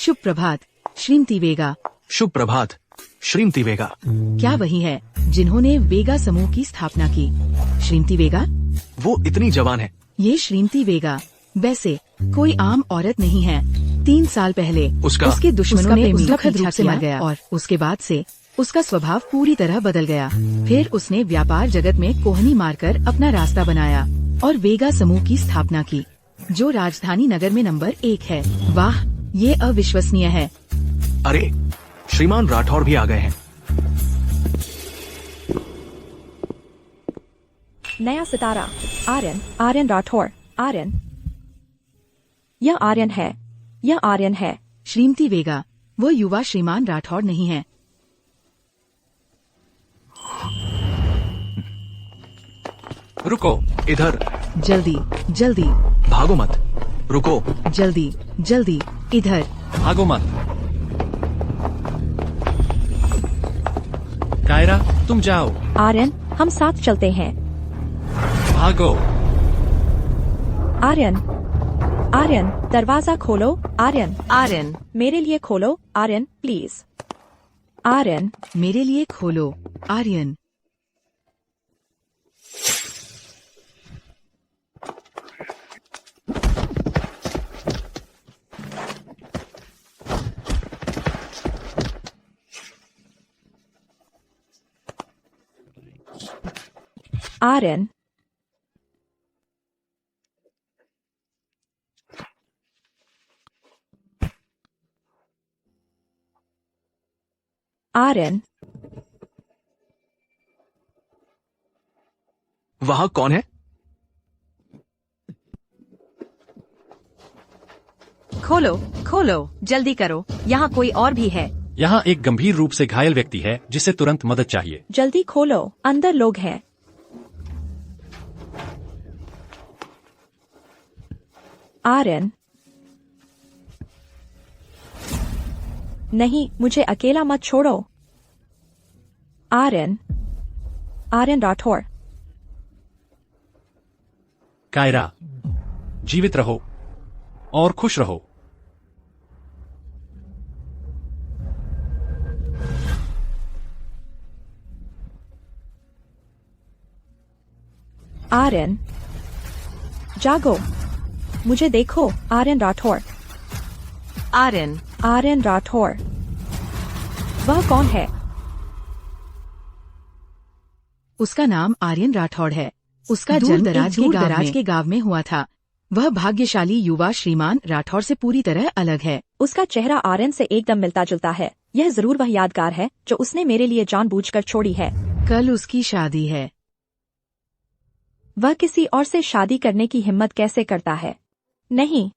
शुभ प्रभात श्रीमती वेगा। शुभ प्रभात श्रीमती वेगा। क्या वही है जिन्होंने वेगा समूह की स्थापना की? श्रीमती वेगा? वो इतनी जवान है। ये श्रीमती वेगा वैसे कोई आम औरत नहीं है। 3 साल पहले उसके दुश्मनों ने उसका दुखद रूप से मार गया और उसके बाद से उसका स्वभाव पूरी तरह बदल गया। फिर उसने व्यापार जगत में कोहनी मारकर अपना रास्ता बनाया और वेगा समूह की स्थापना की, जो राजधानी नगर में नंबर 1 है। वाह, ये अविश्वसनीय है। अरे, श्रीमान राठौर भी आ गए हैं। नया सितारा आर्यन राठौर। यह आर्यन है, यह आर्यन है। श्रीमती वेगा, वो युवा श्रीमान राठौर नहीं है। रुको, इधर। जल्दी जल्दी। भागो मत। रुको। जल्दी जल्दी, इधर। भागो मत। कायरा, तुम जाओ। आर्यन, हम साथ चलते हैं। भागो। आर्यन, दरवाजा खोलो। आर्यन, मेरे लिए खोलो। आर्यन, प्लीज। आर्यन, मेरे लिए खोलो। आर्यन। आर्यन, आर्यन, वहाँ कौन है? खोलो, जल्दी करो, यहाँ कोई और भी है। यहाँ एक गंभीर रूप से घायल व्यक्ति है जिसे तुरंत मदद चाहिए। जल्दी खोलो, अंदर लोग हैं। आर्यन, नहीं, मुझे अकेला मत छोड़ो। आर्यन राठौर। कायरा, जीवित रहो और खुश रहो। आर्यन, जागो, मुझे देखो। आर्यन राठौर। आर्यन राठौर। वह कौन है? उसका नाम आर्यन राठौड़ है। उसका जन्म दराज के गांव में हुआ था। वह भाग्यशाली युवा श्रीमान राठौर से पूरी तरह अलग है। उसका चेहरा आर्यन से एकदम मिलता जुलता है। यह जरूर वह यादगार है जो उसने मेरे लिए जानबूझकर छोड़ी है। कल उसकी शादी है। वह किसी और से शादी करने की हिम्मत कैसे करता है? नहीं,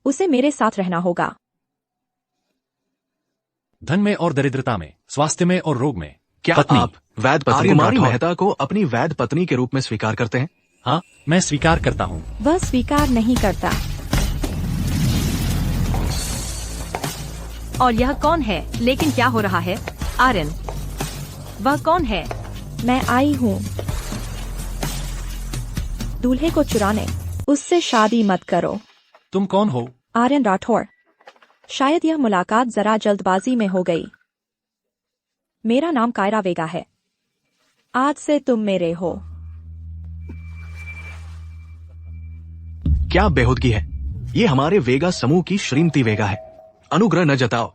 उसे मेरे साथ रहना होगा। धन में और दरिद्रता में, स्वास्थ्य में और रोग में। क्या पत्नी। आप वैद पत्नी कुमारी मेहता को अपनी वैद पत्नी के रूप में स्वीकार करते हैं? हाँ, मैं स्वीकार करता हूँ। वह स्वीकार नहीं करता। और यह कौन है? लेकिन क्या हो रहा है? आर्यन, वह कौन है? मैं आई हूँ दूल्हे को चुराने। उससे शादी मत करो। तुम कौन हो? आर्यन राठौर। शायद यह मुलाकात जरा जल्दबाजी में हो गई। मेरा नाम कायरा वेगा है। आज से तुम मेरे हो। क्या बेहूदगी है। ये हमारे वेगा समूह की श्रीमती वेगा है। अनुग्रह न जताओ।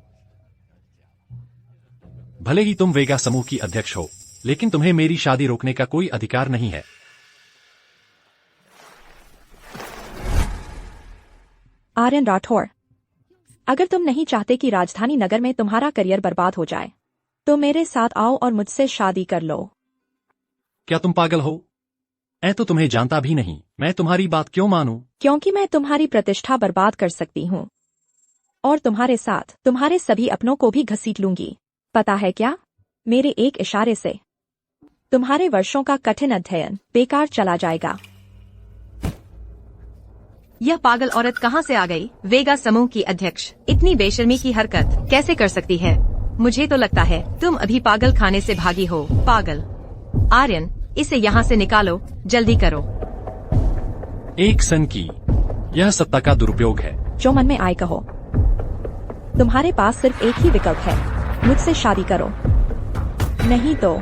भले ही तुम वेगा समूह की अध्यक्ष हो, लेकिन तुम्हें मेरी शादी रोकने का कोई अधिकार नहीं है। आर्यन राठौर, अगर तुम नहीं चाहते कि राजधानी नगर में तुम्हारा करियर बर्बाद हो जाए, तो मेरे साथ आओ और मुझसे शादी कर लो। क्या तुम पागल हो? मैं तो तुम्हें जानता भी नहीं। मैं तुम्हारी बात क्यों मानूं? क्योंकि मैं तुम्हारी प्रतिष्ठा बर्बाद कर सकती हूँ और तुम्हारे साथ तुम्हारे सभी अपनों को भी घसीट लूंगी। पता है क्या? मेरे एक इशारे से तुम्हारे वर्षों का कठिन अध्ययन बेकार चला जाएगा। यह पागल औरत कहाँ से आ गई? वेगा समूह की अध्यक्ष इतनी बेशर्मी की हरकत कैसे कर सकती है? मुझे तो लगता है तुम अभी पागल खाने से भागी हो। पागल। आर्यन, इसे यहाँ से निकालो, जल्दी करो। एक सन की, यह सत्ता का दुरुपयोग है। जो मन में आए कहो। तुम्हारे पास सिर्फ एक ही विकल्प है, मुझसे शादी करो, नहीं तो।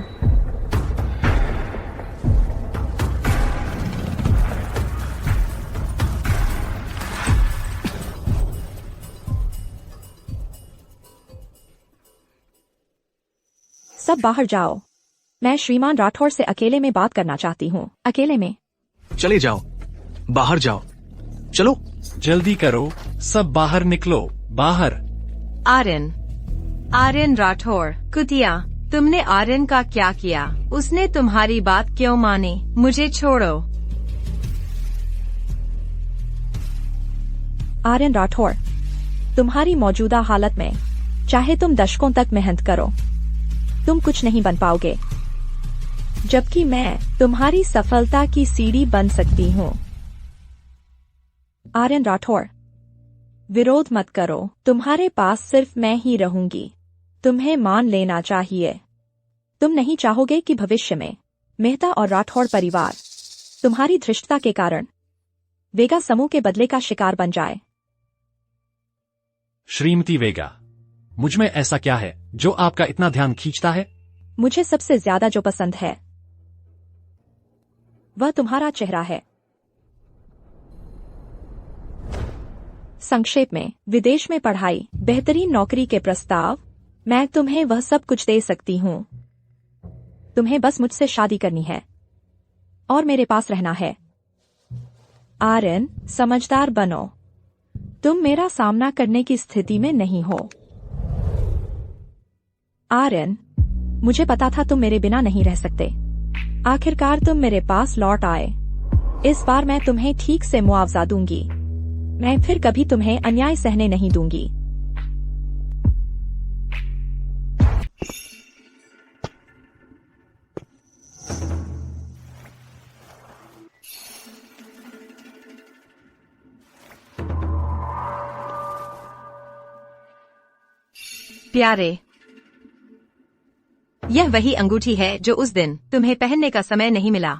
सब बाहर जाओ, मैं श्रीमान राठौर से अकेले में बात करना चाहती हूँ, अकेले में। चले जाओ, बाहर जाओ, चलो। जल्दी करो, सब बाहर निकलो, बाहर। आर्यन राठौर, कुतिया, तुमने आर्यन का क्या किया? उसने तुम्हारी बात क्यों मानी? मुझे छोड़ो। आर्यन राठौर, तुम्हारी मौजूदा हालत में चाहे तुम दशकों तक मेहनत करो, तुम कुछ नहीं बन पाओगे, जबकि मैं तुम्हारी सफलता की सीढ़ी बन सकती हूँ। आर्यन राठौर, विरोध मत करो, तुम्हारे पास सिर्फ मैं ही रहूंगी, तुम्हें मान लेना चाहिए। तुम नहीं चाहोगे कि भविष्य में मेहता और राठौर परिवार तुम्हारी धृष्टता के कारण वेगा समूह के बदले का शिकार बन जाए। श्रीमती वेगा, मुझ में ऐसा क्या है जो आपका इतना ध्यान खींचता है? मुझे सबसे ज्यादा जो पसंद है वह तुम्हारा चेहरा है। संक्षेप में, विदेश में पढ़ाई, बेहतरीन नौकरी के प्रस्ताव, मैं तुम्हें वह सब कुछ दे सकती हूँ। तुम्हें बस मुझसे शादी करनी है और मेरे पास रहना है। आर्यन, समझदार बनो, तुम मेरा सामना करने की स्थिति में नहीं हो। आर्यन, मुझे पता था तुम मेरे बिना नहीं रह सकते। आखिरकार तुम मेरे पास लौट आए। इस बार मैं तुम्हें ठीक से मुआवजा दूंगी। मैं फिर कभी तुम्हें अन्याय सहने नहीं दूंगी। प्यारे, यह वही अंगूठी है जो उस दिन तुम्हें पहनने का समय नहीं मिला।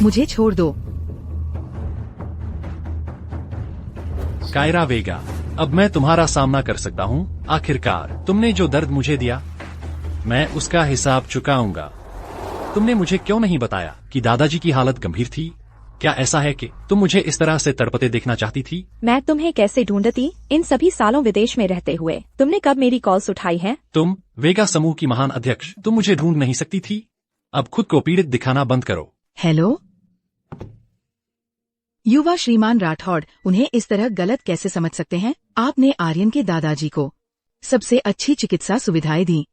मुझे छोड़ दो। कायरा वेगा, अब मैं तुम्हारा सामना कर सकता हूँ। आखिरकार तुमने जो दर्द मुझे दिया, मैं उसका हिसाब चुकाऊंगा। तुमने मुझे क्यों नहीं बताया कि दादाजी की हालत गंभीर थी? क्या ऐसा है कि तुम मुझे इस तरह से तड़पते देखना चाहती थी? मैं तुम्हें कैसे ढूंढती इन सभी सालों विदेश में रहते हुए? तुमने कब मेरी कॉल्स उठाई हैं? तुम वेगा समूह की महान अध्यक्ष, तुम मुझे ढूंढ नहीं सकती थी? अब खुद को पीड़ित दिखाना बंद करो। हेलो, युवा श्रीमान राठौड़ उन्हें इस तरह गलत कैसे समझ सकते हैं? आपने आर्यन के दादाजी को सबसे अच्छी चिकित्सा सुविधाएं दी।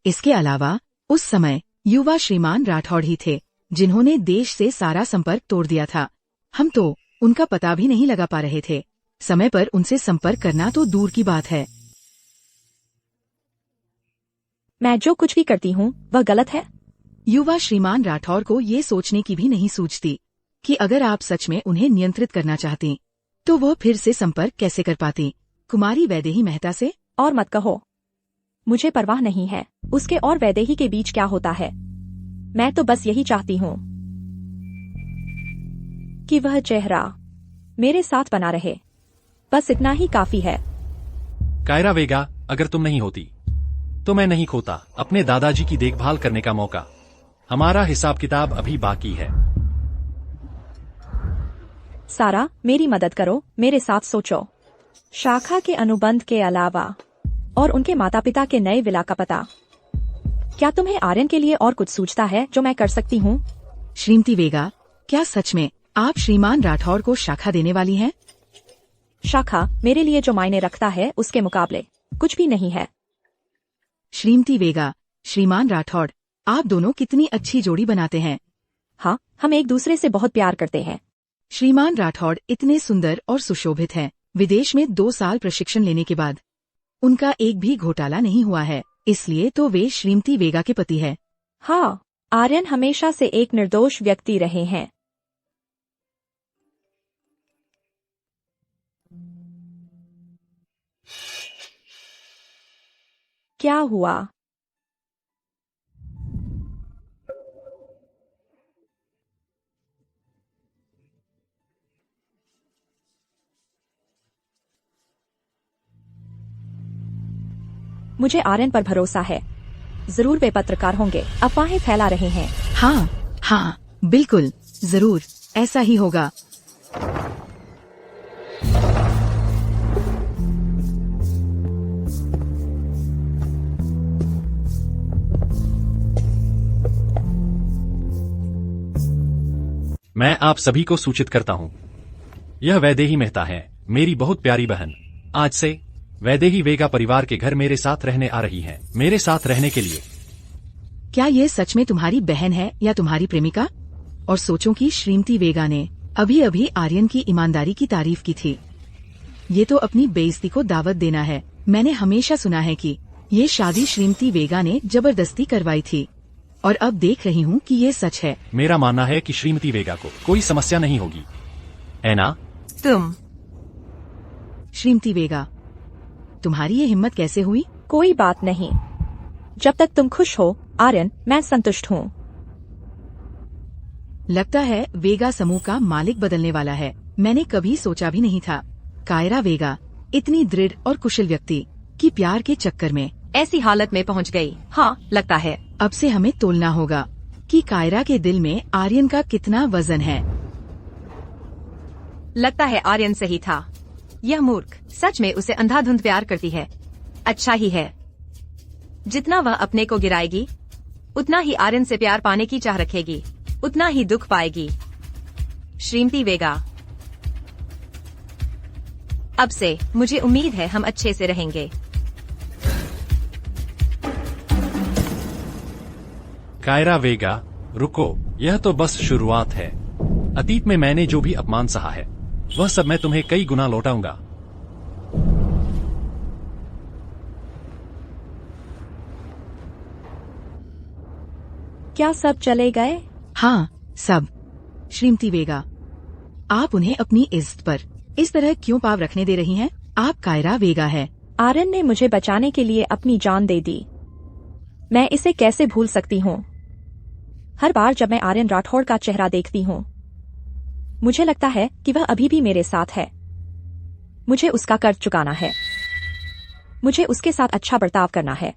इसके अलावा उस समय युवा श्रीमान राठौड़ ही थे जिन्होंने देश से सारा संपर्क तोड़ दिया था। हम तो उनका पता भी नहीं लगा पा रहे थे। समय पर उनसे संपर्क करना तो दूर की बात है। मैं जो कुछ भी करती हूँ वह गलत है। युवा श्रीमान राठौर को ये सोचने की भी नहीं सूझती कि अगर आप सच में उन्हें नियंत्रित करना चाहती तो वो फिर से संपर्क कैसे कर पाती? कुमारी वैदेही मेहता से? और मत कहो, मुझे परवाह नहीं है उसके और वैदेही के बीच क्या होता है। मैं तो बस यही चाहती हूँ कि वह चेहरा मेरे साथ बना रहे। बस इतना ही काफी है। कायरा वेगा, अगर तुम नहीं होती तो मैं नहीं खोता अपने दादाजी की देखभाल करने का मौका। हमारा हिसाब किताब अभी बाकी है। सारा, मेरी मदद करो, मेरे साथ सोचो। शाखा के अनुबंध के अलावा और उनके माता पिता के नए विला का पता। क्या तुम्हें आर्यन के लिए और कुछ सूझता है जो मैं कर सकती हूँ? श्रीमती वेगा, क्या सच में आप श्रीमान राठौर को शाखा देने वाली हैं? शाखा मेरे लिए जो मायने रखता है उसके मुकाबले कुछ भी नहीं है। श्रीमती वेगा, श्रीमान राठौड़, आप दोनों कितनी अच्छी जोड़ी बनाते हैं। हाँ, हम एक दूसरे से बहुत प्यार करते हैं। श्रीमान राठौड़ इतने सुंदर और सुशोभित हैं। विदेश में 2 साल प्रशिक्षण लेने के बाद उनका एक भी घोटाला नहीं हुआ है, इसलिए तो वे श्रीमती वेगा के पति है। हाँ, आर्यन हमेशा से एक निर्दोष व्यक्ति रहे हैं। क्या हुआ? मुझे आर्यन पर भरोसा है। जरूर वे पत्रकार होंगे, अफवाहें फैला रहे हैं। हाँ हाँ बिल्कुल, जरूर ऐसा ही होगा। मैं आप सभी को सूचित करता हूँ, यह वैदेही मेहता है, मेरी बहुत प्यारी बहन। आज से वैदेही वेगा परिवार के घर मेरे साथ रहने आ रही है, मेरे साथ रहने के लिए। क्या ये सच में तुम्हारी बहन है या तुम्हारी प्रेमिका? और सोचो कि श्रीमती वेगा ने अभी अभी आर्यन की ईमानदारी की तारीफ की थी। ये तो अपनी बेइज्जती को दावत देना है। मैंने हमेशा सुना है कि ये शादी श्रीमती वेगा ने जबरदस्ती करवाई थी, और अब देख रही हूँ कि ये सच है। मेरा मानना है कि श्रीमती वेगा को कोई समस्या नहीं होगी, है ना? तुम श्रीमती वेगा, तुम्हारी ये हिम्मत कैसे हुई? कोई बात नहीं, जब तक तुम खुश हो आर्यन, मैं संतुष्ट हूँ। लगता है वेगा समूह का मालिक बदलने वाला है। मैंने कभी सोचा भी नहीं था कायरा वेगा इतनी दृढ़ और कुशल व्यक्ति की प्यार के चक्कर में ऐसी हालत में पहुंच गई। हाँ, लगता है अब से हमें तोलना होगा कि कायरा के दिल में आर्यन का कितना वजन है। लगता है आर्यन सही था। यह मूर्ख सच में उसे अंधाधुंध प्यार करती है। अच्छा ही है, जितना वह अपने को गिराएगी उतना ही आर्यन से प्यार पाने की चाह रखेगी, उतना ही दुख पाएगी। श्रीमती वेगा, अब से मुझे उम्मीद है हम अच्छे से रहेंगे। कायरा वेगा, रुको, यह तो बस शुरुआत है। अतीत में मैंने जो भी अपमान सहा है वह सब मैं तुम्हें कई गुना लौटाऊंगा। क्या सब चले गए? हाँ सब। श्रीमती वेगा, आप उन्हें अपनी इज्जत पर इस तरह क्यों पाव रखने दे रही हैं? आप कायरा वेगा है। आर्यन ने मुझे बचाने के लिए अपनी जान दे दी, मैं इसे कैसे भूल सकती हूँ? हर बार जब मैं आर्यन राठौड़ का चेहरा देखती हूँ मुझे लगता है कि वह अभी भी मेरे साथ है। मुझे उसका कर्ज चुकाना है, मुझे उसके साथ अच्छा बर्ताव करना है।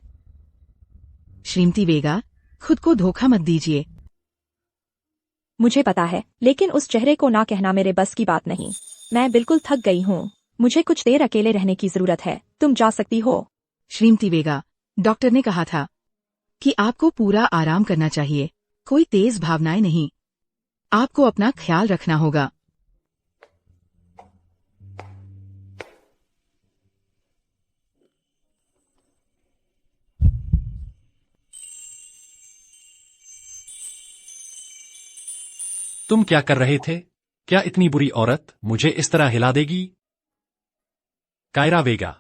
श्रीमती वेगा, खुद को धोखा मत दीजिए। मुझे पता है, लेकिन उस चेहरे को ना कहना मेरे बस की बात नहीं। मैं बिल्कुल थक गई हूँ, मुझे कुछ देर अकेले रहने की जरूरत है। तुम जा सकती हो। श्रीमती वेगा, डॉक्टर ने कहा था कि आपको पूरा आराम करना चाहिए, कोई तेज भावनाएं नहीं। आपको अपना ख्याल रखना होगा। तुम क्या कर रहे थे? क्या इतनी बुरी औरत मुझे इस तरह हिला देगी? कायरा वेगा,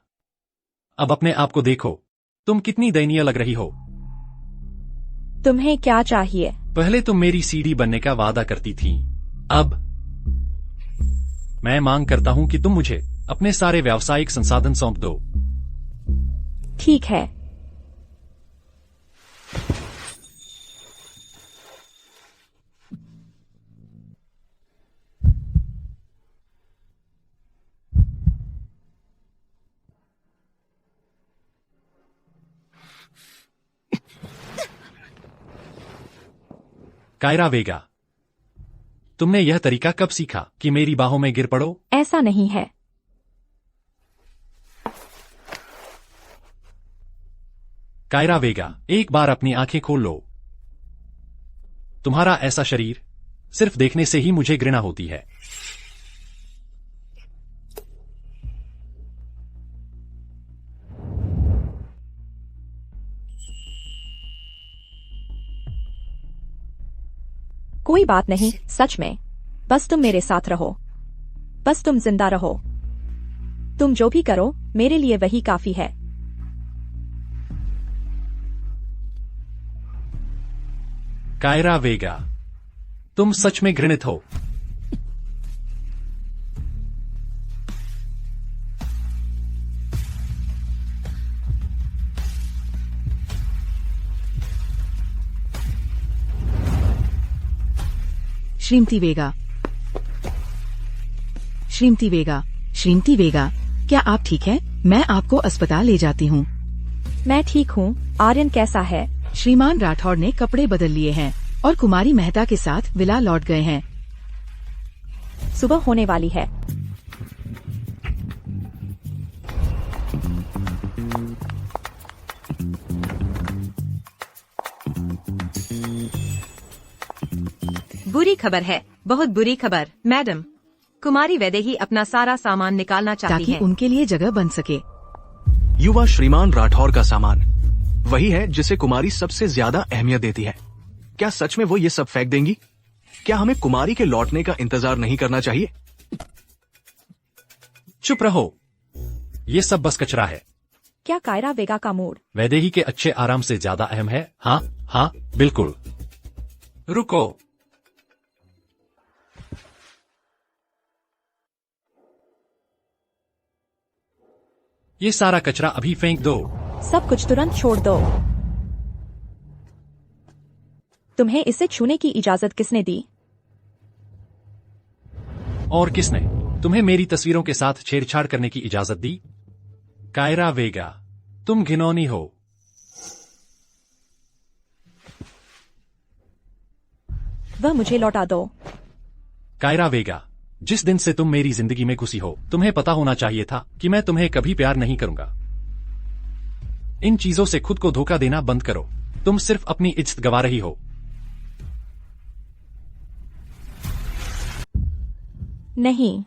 अब अपने आप को देखो, तुम कितनी दयनीय लग रही हो। तुम्हें क्या चाहिए? पहले तुम मेरी सीढ़ी बनने का वादा करती थी, अब मैं मांग करता हूं कि तुम मुझे अपने सारे व्यावसायिक संसाधन सौंप दो। ठीक है। कायरा वेगा, तुमने यह तरीका कब सीखा कि मेरी बाहों में गिर पड़ो? ऐसा नहीं है। कायरा वेगा, एक बार अपनी आंखें खोल लो। तुम्हारा ऐसा शरीर सिर्फ देखने से ही मुझे घृणा होती है। कोई बात नहीं, सच में। बस तुम मेरे साथ रहो, बस तुम जिंदा रहो। तुम जो भी करो मेरे लिए वही काफी है। कायरा वेगा, तुम सच में घृणित हो। श्रीमती वेगा, श्रीमती वेगा, श्रीमती वेगा, क्या आप ठीक हैं? मैं आपको अस्पताल ले जाती हूँ। मैं ठीक हूँ। आर्यन कैसा है? श्रीमान राठौड़ ने कपड़े बदल लिए हैं और कुमारी मेहता के साथ विला लौट गए हैं। सुबह होने वाली है। बुरी खबर है, बहुत बुरी खबर, मैडम। कुमारी वैदेही अपना सारा सामान निकालना चाहती ताकि है। उनके लिए जगह बन सके। युवा श्रीमान राठौर का सामान वही है जिसे कुमारी सबसे ज्यादा अहमियत देती है। क्या सच में वो ये सब फेंक देंगी? क्या हमें कुमारी के लौटने का इंतजार नहीं करना चाहिए? चुप रहो, ये सब बस कचरा है। क्या कायरा वेगा का मूड वैदेही के अच्छे आराम से ज्यादा अहम है? हाँ हाँ बिल्कुल। रुको, ये सारा कचरा अभी फेंक दो। सब कुछ तुरंत छोड़ दो। तुम्हें इसे छूने की इजाजत किसने दी? और किसने तुम्हें मेरी तस्वीरों के साथ छेड़छाड़ करने की इजाजत दी? कायरा वेगा, तुम घिनौनी हो। वह मुझे लौटा दो। कायरा वेगा, जिस दिन से तुम मेरी जिंदगी में घुसी हो, तुम्हें पता होना चाहिए था कि मैं तुम्हें कभी प्यार नहीं करूंगा। इन चीजों से खुद को धोखा देना बंद करो। तुम सिर्फ अपनी इज्जत गंवा रही हो। नहीं,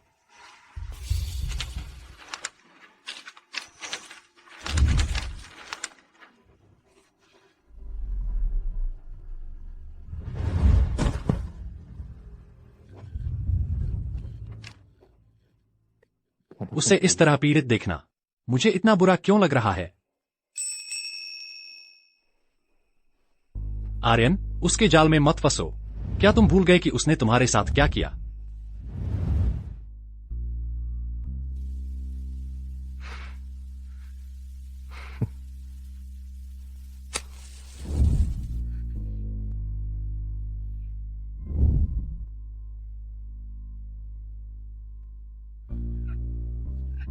उसे इस तरह पीड़ित देखना मुझे इतना बुरा क्यों लग रहा है? आर्यन, उसके जाल में मत फंसो। क्या तुम भूल गए कि उसने तुम्हारे साथ क्या किया?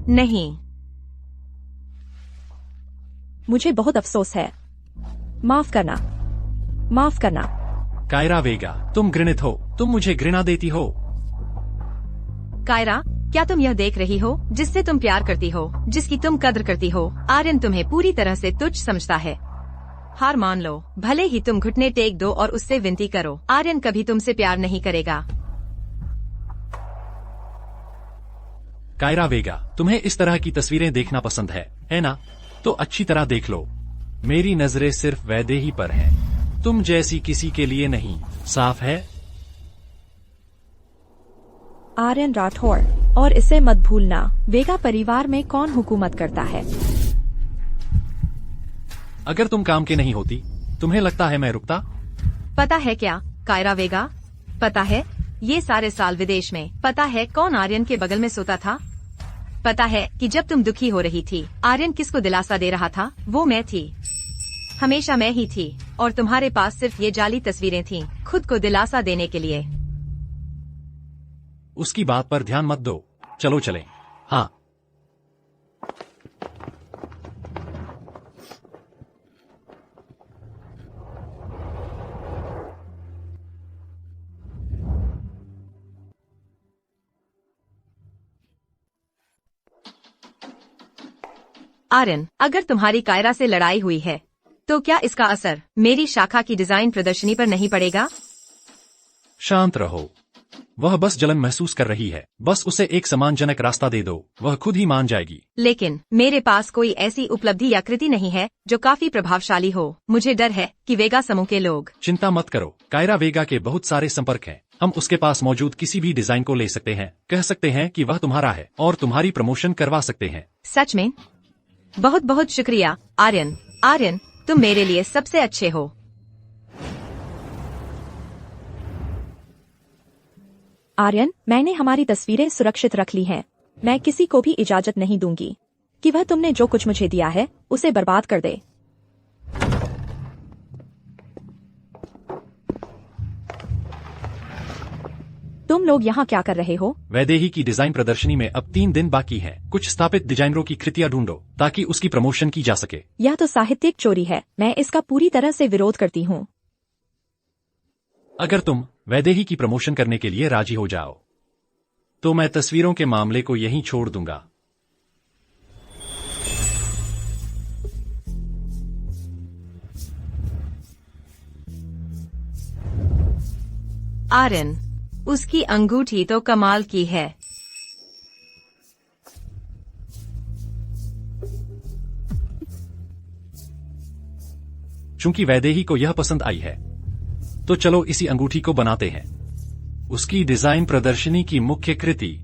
नहीं, मुझे बहुत अफसोस है। माफ करना, माफ करना। कायरा वेगा, तुम घृणित हो। तुम मुझे घृणा देती हो। कायरा, क्या तुम यह देख रही हो जिससे तुम प्यार करती हो, जिसकी तुम कद्र करती हो? आर्यन तुम्हें पूरी तरह से तुच्छ समझता है। हार मान लो, भले ही तुम घुटने टेक दो और उससे विनती करो। आर्यन कभी तुमसे प्यार नहीं करेगा। कायरा वेगा, तुम्हें इस तरह की तस्वीरें देखना पसंद है ना? तो अच्छी तरह देख लो। मेरी नजरें सिर्फ वैदेही पर हैं। तुम जैसी किसी के लिए नहीं। साफ है? आर्यन राठौड़, और इसे मत भूलना, वेगा परिवार में कौन हुकूमत करता है। अगर तुम काम के नहीं होती, तुम्हें लगता है मैं रुकता? पता है क्या कायरा वेगा, पता है ये सारे साल विदेश में पता है कौन आर्यन के बगल में सोता था? पता है कि जब तुम दुखी हो रही थी, आर्यन किसको दिलासा दे रहा था? वो मैं थी। हमेशा मैं ही थी। और तुम्हारे पास सिर्फ ये जाली तस्वीरें थीं, खुद को दिलासा देने के लिए। उसकी बात पर ध्यान मत दो। चलो चलें। हाँ, आर्यन, अगर तुम्हारी कायरा से लड़ाई हुई है तो क्या इसका असर मेरी शाखा की डिजाइन प्रदर्शनी पर नहीं पड़ेगा? शांत रहो। वह बस जलन महसूस कर रही है। बस उसे एक सम्मानजनक रास्ता दे दो, वह खुद ही मान जाएगी। लेकिन मेरे पास कोई ऐसी उपलब्धि या कृति नहीं है जो काफी प्रभावशाली हो। मुझे डर है कि वेगा समूह के लोग। चिंता मत करो, कायरा वेगा के बहुत सारे संपर्क हैं। हम उसके पास मौजूद किसी भी डिजाइन को ले सकते हैं, कह सकते हैं कि वह तुम्हारा है और तुम्हारी प्रमोशन करवा सकते हैं। सच में? बहुत बहुत शुक्रिया आर्यन। आर्यन, तुम मेरे लिए सबसे अच्छे हो। आर्यन, मैंने हमारी तस्वीरें सुरक्षित रख ली हैं। मैं किसी को भी इजाजत नहीं दूंगी कि वह तुमने जो कुछ मुझे दिया है उसे बर्बाद कर दे। तुम लोग यहाँ क्या कर रहे हो? वैदेही की डिजाइन प्रदर्शनी में अब 3 दिन बाकी है। कुछ स्थापित डिजाइनरों की कृतियां ढूंढो ताकि उसकी प्रमोशन की जा सके। यह तो साहित्यिक चोरी है। मैं इसका पूरी तरह से विरोध करती हूँ। अगर तुम वैदेही की प्रमोशन करने के लिए राजी हो जाओ तो मैं तस्वीरों के मामले को यहीं छोड़ दूंगा। आर्यन, उसकी अंगूठी तो कमाल की है। चूंकि वैदेही को यह पसंद आई है तो चलो इसी अंगूठी को बनाते हैं उसकी डिजाइन प्रदर्शनी की मुख्य कृति।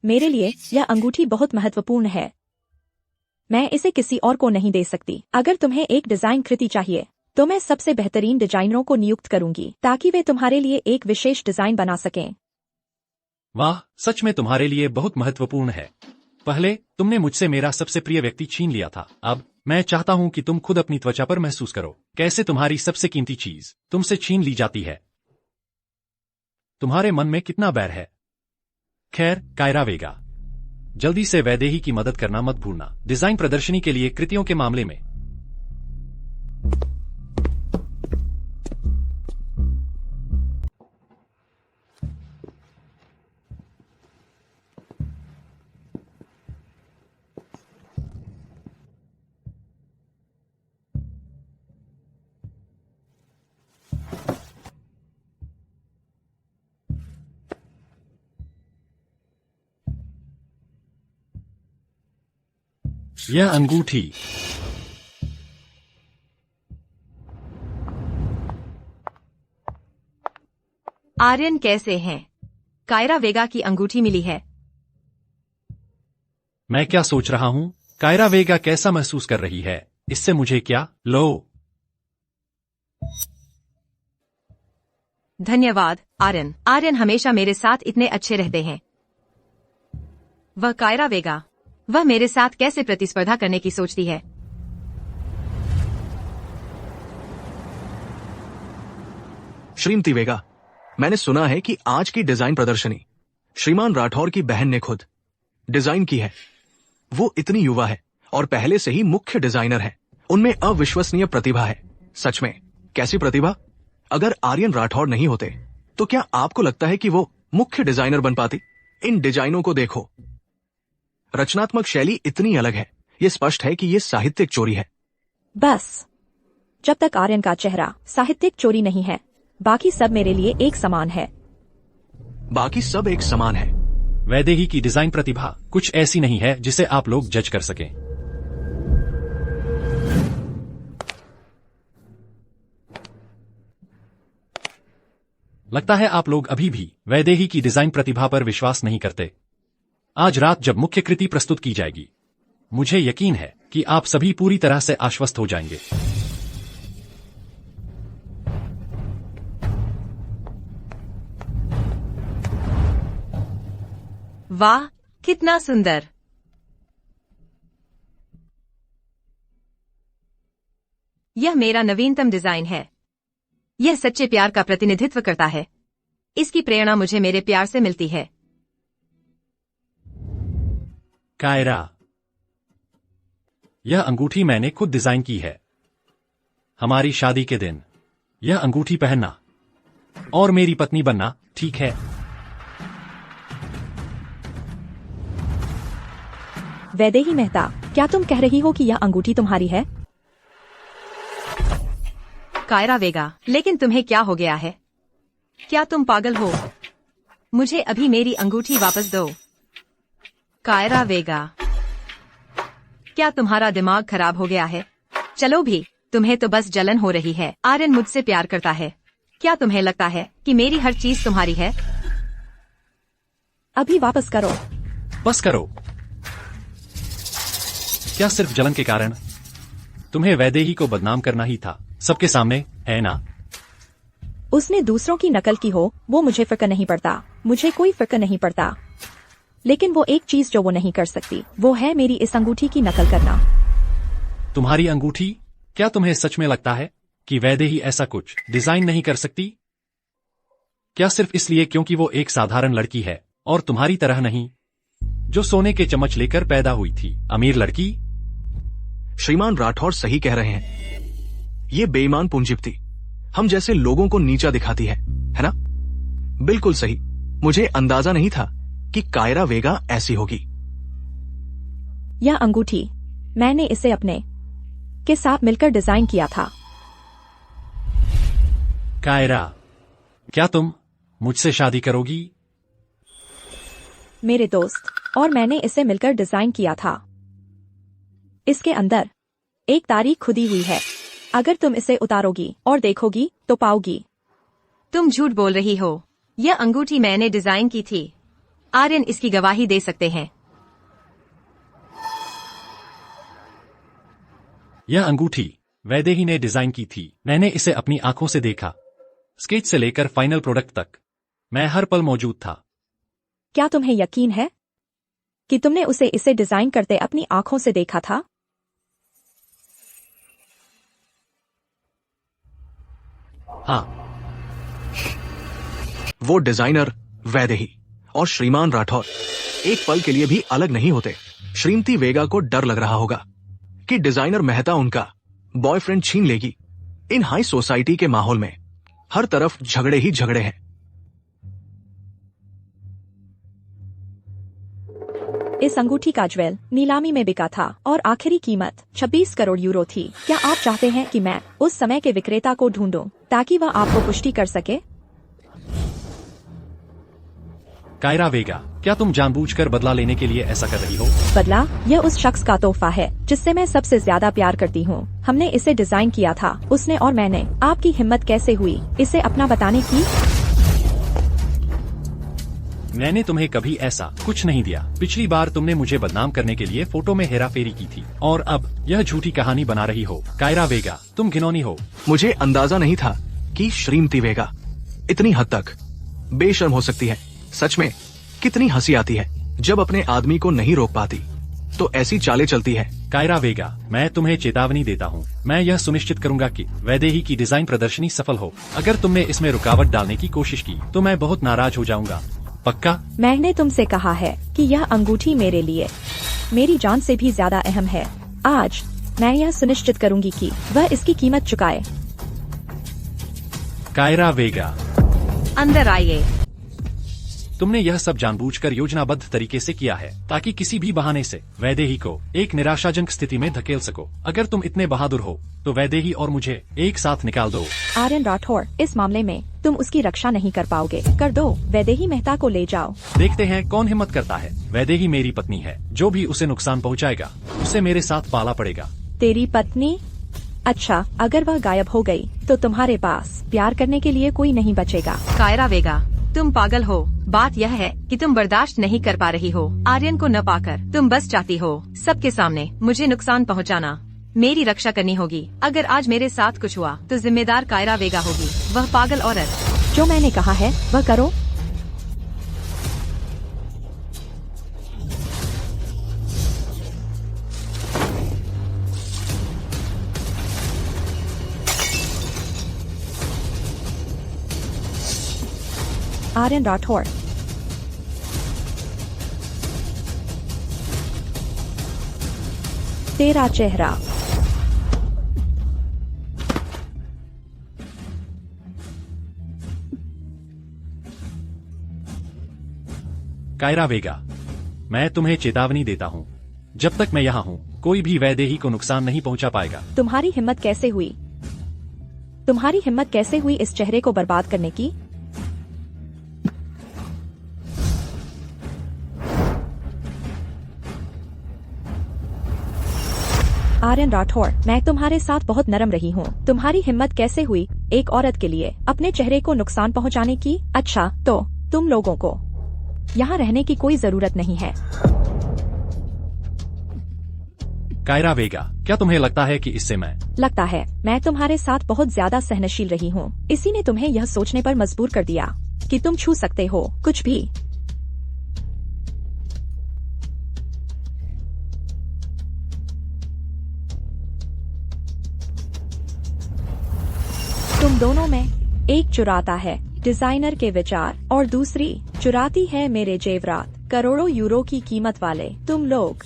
मेरे लिए यह अंगूठी बहुत महत्वपूर्ण है। मैं इसे किसी और को नहीं दे सकती। अगर तुम्हें एक डिजाइन कृति चाहिए तो मैं सबसे बेहतरीन डिजाइनरों को नियुक्त करूंगी ताकि वे तुम्हारे लिए एक विशेष डिजाइन बना सकें। वाह, सच में तुम्हारे लिए बहुत महत्वपूर्ण है। पहले तुमने मुझसे मेरा सबसे प्रिय व्यक्ति छीन लिया था। अब मैं चाहता हूं कि तुम खुद अपनी त्वचा पर महसूस करो कैसे तुम्हारी सबसे कीमती चीज तुमसे छीन ली जाती है। तुम्हारे मन में कितना बैर है। खैर, कायरा वेगा, जल्दी से वैदेही की मदद करना मत भूलना डिजाइन प्रदर्शनी के लिए कृतियों के मामले में। यह अंगूठी आर्यन कैसे हैं? कायरा वेगा की अंगूठी मिली है। मैं क्या सोच रहा हूं? कायरा वेगा कैसा महसूस कर रही है इससे मुझे क्या। लो। धन्यवाद आर्यन। आर्यन हमेशा मेरे साथ इतने अच्छे रहते हैं। वह कायरा वेगा, वह मेरे साथ कैसे प्रतिस्पर्धा करने की सोचती है? श्रीमती वेगा, मैंने सुना है कि आज की डिजाइन प्रदर्शनी श्रीमान राठौर की बहन ने खुद डिजाइन की है। वो इतनी युवा है और पहले से ही मुख्य डिजाइनर है। उनमें अविश्वसनीय प्रतिभा है। सच में, कैसी प्रतिभा? अगर आर्यन राठौर नहीं होते तो क्या आपको लगता है कि वो मुख्य डिजाइनर बन पाती? इन डिजाइनों को देखो, रचनात्मक शैली इतनी अलग है। ये स्पष्ट है कि ये साहित्यिक चोरी है। बस, जब तक आर्यन का चेहरा साहित्यिक चोरी नहीं है, बाकी सब मेरे लिए एक समान है। बाकी सब एक समान है। वैदेही की डिजाइन प्रतिभा कुछ ऐसी नहीं है जिसे आप लोग जज कर सकें। लगता है आप लोग अभी भी वैदेही की डिजाइन प्रतिभा पर विश्वास नहीं करते। आज रात जब मुख्य कृति प्रस्तुत की जाएगी, मुझे यकीन है कि आप सभी पूरी तरह से आश्वस्त हो जाएंगे। वाह, कितना सुंदर! यह मेरा नवीनतम डिजाइन है। यह सच्चे प्यार का प्रतिनिधित्व करता है। इसकी प्रेरणा मुझे मेरे प्यार से मिलती है। कायरा, यह अंगूठी मैंने खुद डिजाइन की है। हमारी शादी के दिन यह अंगूठी पहनना और मेरी पत्नी बनना ठीक है। वैदेही मेहता, क्या तुम कह रही हो कि यह अंगूठी तुम्हारी है? कायरा वेगा, लेकिन तुम्हें क्या हो गया है? क्या तुम पागल हो? मुझे अभी मेरी अंगूठी वापस दो। कायरा वेगा, क्या तुम्हारा दिमाग खराब हो गया है? चलो भी, तुम्हें तो बस जलन हो रही है। आर्यन मुझसे प्यार करता है। क्या तुम्हें लगता है कि मेरी हर चीज तुम्हारी है? अभी वापस करो। बस करो। क्या सिर्फ जलन के कारण? तुम्हें वैदेही को बदनाम करना ही था सबके सामने, है ना? उसने दूसरों की नकल की हो, वो मुझे फिक्र नहीं पड़ता। मुझे कोई फिक्र नहीं पड़ता। लेकिन वो एक चीज जो वो नहीं कर सकती वो है मेरी इस अंगूठी की नकल करना। तुम्हारी अंगूठी? क्या तुम्हें सच में लगता है कि वैदेही ऐसा कुछ डिजाइन नहीं कर सकती? क्या सिर्फ इसलिए क्योंकि वो एक साधारण लड़की है और तुम्हारी तरह नहीं, जो सोने के चम्मच लेकर पैदा हुई थी, अमीर लड़की? श्रीमान राठौर सही कह रहे हैं। ये बेईमान पूंजीपति हम जैसे लोगों को नीचा दिखाती है ना? बिल्कुल सही। मुझे अंदाजा नहीं था कि कायरा वेगा ऐसी होगी। यह अंगूठी मैंने इसे अपने के साथ मिलकर डिजाइन किया था। कायरा, क्या तुम मुझसे शादी करोगी? मेरे दोस्त और मैंने इसे मिलकर डिजाइन किया था। इसके अंदर एक तारीख खुदी हुई है। अगर तुम इसे उतारोगी और देखोगी तो पाओगी। तुम झूठ बोल रही हो। यह अंगूठी मैंने डिजाइन की थी। आर्यन इसकी गवाही दे सकते हैं। यह अंगूठी वैदेही ने डिजाइन की थी। मैंने इसे अपनी आंखों से देखा, स्केच से लेकर फाइनल प्रोडक्ट तक। मैं हर पल मौजूद था। क्या तुम्हें यकीन है कि तुमने इसे डिजाइन करते अपनी आंखों से देखा था? हाँ। वो डिजाइनर वैदेही और श्रीमान राठौर एक पल के लिए भी अलग नहीं होते। श्रीमती वेगा को डर लग रहा होगा कि डिजाइनर मेहता उनका बॉयफ्रेंड छीन लेगी। इन हाई सोसाइटी के माहौल में हर तरफ झगड़े ही झगड़े हैं। इस अंगूठी का ज्वेल नीलामी में बिका था और आखिरी कीमत 26 करोड़ यूरो थी। क्या आप चाहते हैं कि मैं उस समय के विक्रेता को ढूंढूं ताकि वह आपको पुष्टि कर सके? कायरा वेगा, क्या तुम जानबूझकर बदला लेने के लिए ऐसा कर रही हो? बदला? यह उस शख्स का तोहफा है जिससे मैं सबसे ज्यादा प्यार करती हूँ। हमने इसे डिजाइन किया था, उसने और मैंने। आपकी हिम्मत कैसे हुई इसे अपना बताने की? मैंने तुम्हें कभी ऐसा कुछ नहीं दिया। पिछली बार तुमने मुझे बदनाम करने के लिए फोटो में हेराफेरी की थी और अब यह झूठी कहानी बना रही हो। कायरा वेगा, तुम घिनौनी हो। मुझे अंदाजा नहीं था कि श्रीमती वेगा इतनी हद तक बेशर्म हो सकती है। सच में कितनी हंसी आती है जब अपने आदमी को नहीं रोक पाती तो ऐसी चालें चलती है। कायरा वेगा, मैं तुम्हें चेतावनी देता हूँ। मैं यह सुनिश्चित करूंगा कि वैदेही की डिजाइन प्रदर्शनी सफल हो। अगर तुमने इसमें रुकावट डालने की कोशिश की तो मैं बहुत नाराज हो जाऊंगा। पक्का? मैंने तुमसे कहा है कि यह अंगूठी मेरे लिए मेरी जान से भी ज्यादा अहम है। आज मैं यह सुनिश्चित करूंगी कि वह इसकी कीमत चुकाए। कायरा वेगा, अंदर आइए। तुमने यह सब जानबूझकर योजनाबद्ध तरीके से किया है ताकि किसी भी बहाने से वैदेही को एक निराशाजनक स्थिति में धकेल सको। अगर तुम इतने बहादुर हो तो वैदेही और मुझे एक साथ निकाल दो। आर्यन राठौर, इस मामले में तुम उसकी रक्षा नहीं कर पाओगे। कर दो, वैदेही मेहता को ले जाओ। देखते हैं कौन हिम्मत करता है। वैदेही मेरी पत्नी है। जो भी उसे नुकसान पहुंचाएगा उसे मेरे साथ पाला पड़ेगा। तेरी पत्नी? अच्छा, अगर वह गायब हो गई तो तुम्हारे पास प्यार करने के लिए कोई नहीं बचेगा। कायरा वेगा, तुम पागल हो। बात यह है कि तुम बर्दाश्त नहीं कर पा रही हो आर्यन को न पाकर। तुम बस चाहती हो सबके सामने मुझे नुकसान पहुंचाना। मेरी रक्षा करनी होगी। अगर आज मेरे साथ कुछ हुआ तो जिम्मेदार कायरा वेगा होगी, वह पागल औरत। जो मैंने कहा है वह करो। आर्यन राठौर, तेरा चेहरा। कायरा वेगा, मैं तुम्हें चेतावनी देता हूँ। जब तक मैं यहाँ हूँ कोई भी वैदेही को नुकसान नहीं पहुँचा पाएगा। तुम्हारी हिम्मत कैसे हुई? तुम्हारी हिम्मत कैसे हुई इस चेहरे को बर्बाद करने की? आर्यन राठौर, मैं तुम्हारे साथ बहुत नरम रही हूँ। तुम्हारी हिम्मत कैसे हुई एक औरत के लिए अपने चेहरे को नुकसान पहुँचाने की? अच्छा, तो तुम लोगों को यहाँ रहने की कोई जरूरत नहीं है। कायरा वेगा, क्या तुम्हें लगता है कि इससे लगता है मैं तुम्हारे साथ बहुत ज्यादा सहनशील रही हूँ। इसी ने तुम्हें यह सोचने पर मजबूर कर दिया कि तुम छू सकते हो कुछ भी। एक चुराता है डिजाइनर के विचार और दूसरी चुराती है मेरे जेवरात, करोड़ों यूरो की कीमत वाले। तुम लोग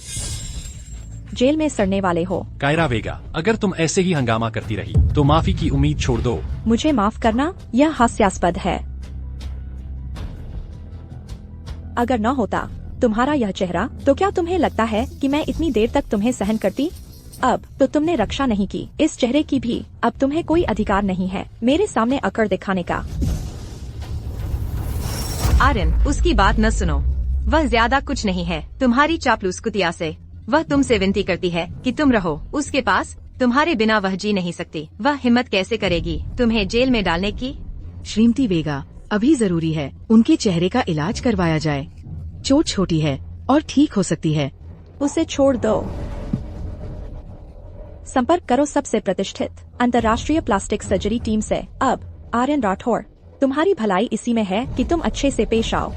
जेल में सड़ने वाले हो। कायरा वेगा, अगर तुम ऐसे ही हंगामा करती रही तो माफी की उम्मीद छोड़ दो। मुझे माफ करना, यह हास्यास्पद है। अगर न होता तुम्हारा यह चेहरा तो क्या तुम्हें लगता है कि मैं इतनी देर तक तुम्हें सहन करती? अब तो तुमने रक्षा नहीं की इस चेहरे की भी। अब तुम्हें कोई अधिकार नहीं है मेरे सामने अकड़ दिखाने का। आर्यन, उसकी बात न सुनो, वह ज्यादा कुछ नहीं है तुम्हारी चापलूस कुतिया से। वह तुमसे विनती करती है कि तुम रहो उसके पास, तुम्हारे बिना वह जी नहीं सकती। वह हिम्मत कैसे करेगी तुम्हें जेल में डालने की? श्रीमती वेगा, अभी जरूरी है उनके चेहरे का इलाज करवाया जाए। चोट छोटी है और ठीक हो सकती है। उसे छोड़ दो। संपर्क करो सबसे प्रतिष्ठित अंतर्राष्ट्रीय प्लास्टिक सर्जरी टीम से। अब आर्यन राठौर, तुम्हारी भलाई इसी में है कि तुम अच्छे से पेश आओ।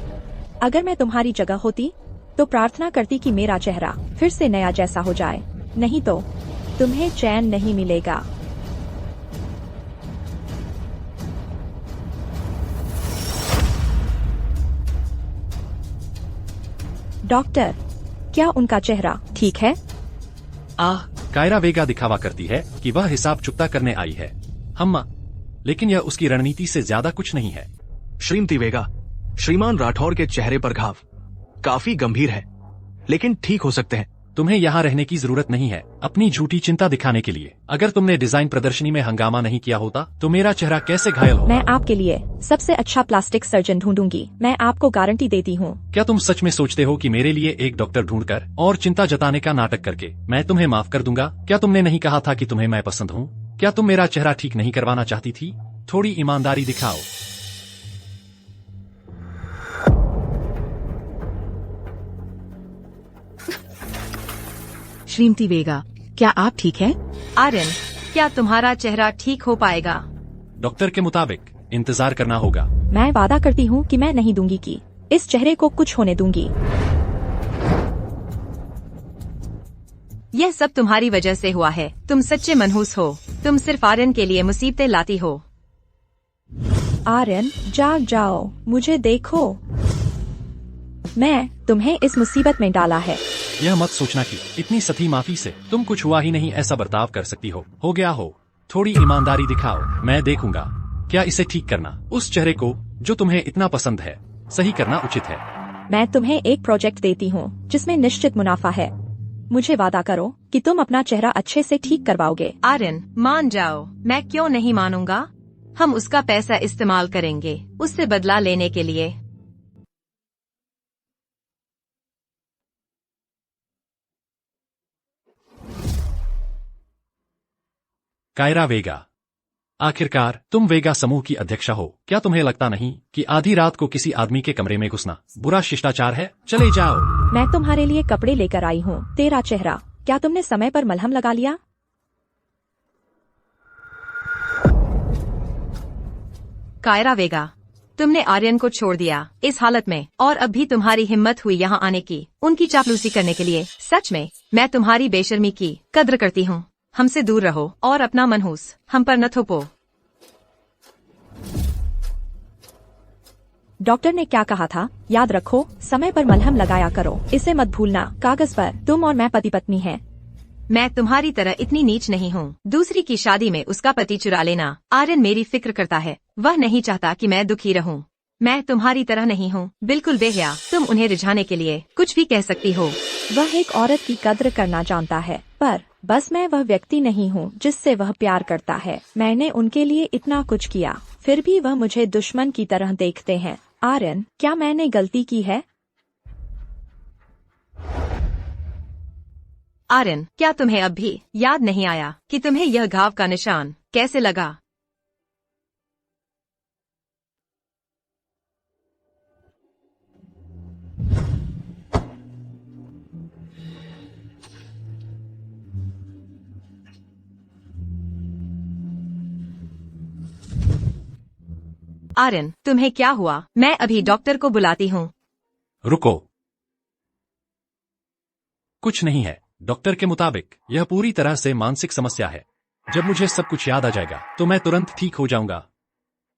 अगर मैं तुम्हारी जगह होती तो प्रार्थना करती कि मेरा चेहरा फिर से नया जैसा हो जाए, नहीं तो तुम्हें चैन नहीं मिलेगा। डॉक्टर, क्या उनका चेहरा ठीक है? कायरा वेगा दिखावा करती है कि वह हिसाब चुकता करने आई है हम्मा, लेकिन यह उसकी रणनीति से ज्यादा कुछ नहीं है। श्रीमती वेगा, श्रीमान राठौर के चेहरे पर घाव काफी गंभीर है, लेकिन ठीक हो सकते हैं। तुम्हें यहाँ रहने की जरूरत नहीं है अपनी झूठी चिंता दिखाने के लिए। अगर तुमने डिजाइन प्रदर्शनी में हंगामा नहीं किया होता तो मेरा चेहरा कैसे घायल हो? मैं आपके लिए सबसे अच्छा प्लास्टिक सर्जन ढूंढूंगी, मैं आपको गारंटी देती हूँ। क्या तुम सच में सोचते हो कि मेरे लिए एक डॉक्टर ढूंढकर और चिंता जताने का नाटक करके मैं तुम्हें माफ कर दूंगा? क्या तुमने नहीं कहा था कि तुम्हें मैं पसंद हूँ? क्या तुम मेरा चेहरा ठीक नहीं करवाना चाहती थी? थोड़ी ईमानदारी दिखाओ। श्रीमती वेगा, क्या आप ठीक हैं? आर्यन, क्या तुम्हारा चेहरा ठीक हो पाएगा? डॉक्टर के मुताबिक इंतजार करना होगा। मैं वादा करती हूँ कि मैं नहीं दूंगी कि इस चेहरे को कुछ होने दूंगी। यह सब तुम्हारी वजह से हुआ है। तुम सच्चे मनहूस हो। तुम सिर्फ आर्यन के लिए मुसीबतें लाती हो। आर्यन, जाग जाओ, मुझे देखो, मैं तुम्हें इस मुसीबत में डाला है। यह मत सोचना कि इतनी सती माफी से तुम कुछ हुआ ही नहीं ऐसा बर्ताव कर सकती हो। हो गया हो, थोड़ी ईमानदारी दिखाओ, मैं देखूंगा क्या इसे ठीक करना। उस चेहरे को जो तुम्हें इतना पसंद है सही करना उचित है। मैं तुम्हें एक प्रोजेक्ट देती हूँ जिसमें निश्चित मुनाफा है। मुझे वादा करो कि तुम अपना चेहरा अच्छे से ठीक करवाओगे। आर्यन, मान जाओ। मैं क्यों नहीं मानूंगा? हम उसका पैसा इस्तेमाल करेंगे उससे बदला लेने के लिए। कायरा वेगा, आखिरकार तुम वेगा समूह की अध्यक्षा हो। क्या तुम्हें लगता नहीं कि आधी रात को किसी आदमी के कमरे में घुसना बुरा शिष्टाचार है? चले जाओ। मैं तुम्हारे लिए कपड़े लेकर आई हूँ। तेरा चेहरा, क्या तुमने समय पर मलहम लगा लिया? कायरा वेगा, तुमने आर्यन को छोड़ दिया इस हालत में, और अब भी तुम्हारी हिम्मत हुई यहाँ आने की उनकी चापलूसी करने के लिए। सच में मैं तुम्हारी बेशर्मी की कद्र करती हूँ। हमसे दूर रहो और अपना मनहूस हम पर न थोपो। डॉक्टर ने क्या कहा था? याद रखो, समय पर मलहम लगाया करो, इसे मत भूलना। कागज पर तुम और मैं पति पत्नी हैं। मैं तुम्हारी तरह इतनी नीच नहीं हूँ। दूसरी की शादी में उसका पति चुरा लेना। आर्यन मेरी फिक्र करता है, वह नहीं चाहता कि मैं दुखी रहूं। मैं तुम्हारी तरह नहीं हूँ, बिल्कुल बेहया। तुम उन्हें रिझाने के लिए कुछ भी कह सकती हो। वह एक औरत की कद्र करना जानता है, पर बस मैं वह व्यक्ति नहीं हूँ जिससे वह प्यार करता है। मैंने उनके लिए इतना कुछ किया, फिर भी वह मुझे दुश्मन की तरह देखते हैं। आर्यन, क्या मैंने गलती की है? आर्यन, क्या तुम्हें अब भी याद नहीं आया कि तुम्हें यह घाव का निशान कैसे लगा? आर्यन, तुम्हें क्या हुआ? मैं अभी डॉक्टर को बुलाती हूँ। रुको, कुछ नहीं है। डॉक्टर के मुताबिक यह पूरी तरह से मानसिक समस्या है। जब मुझे सब कुछ याद आ जाएगा तो मैं तुरंत ठीक हो जाऊंगा।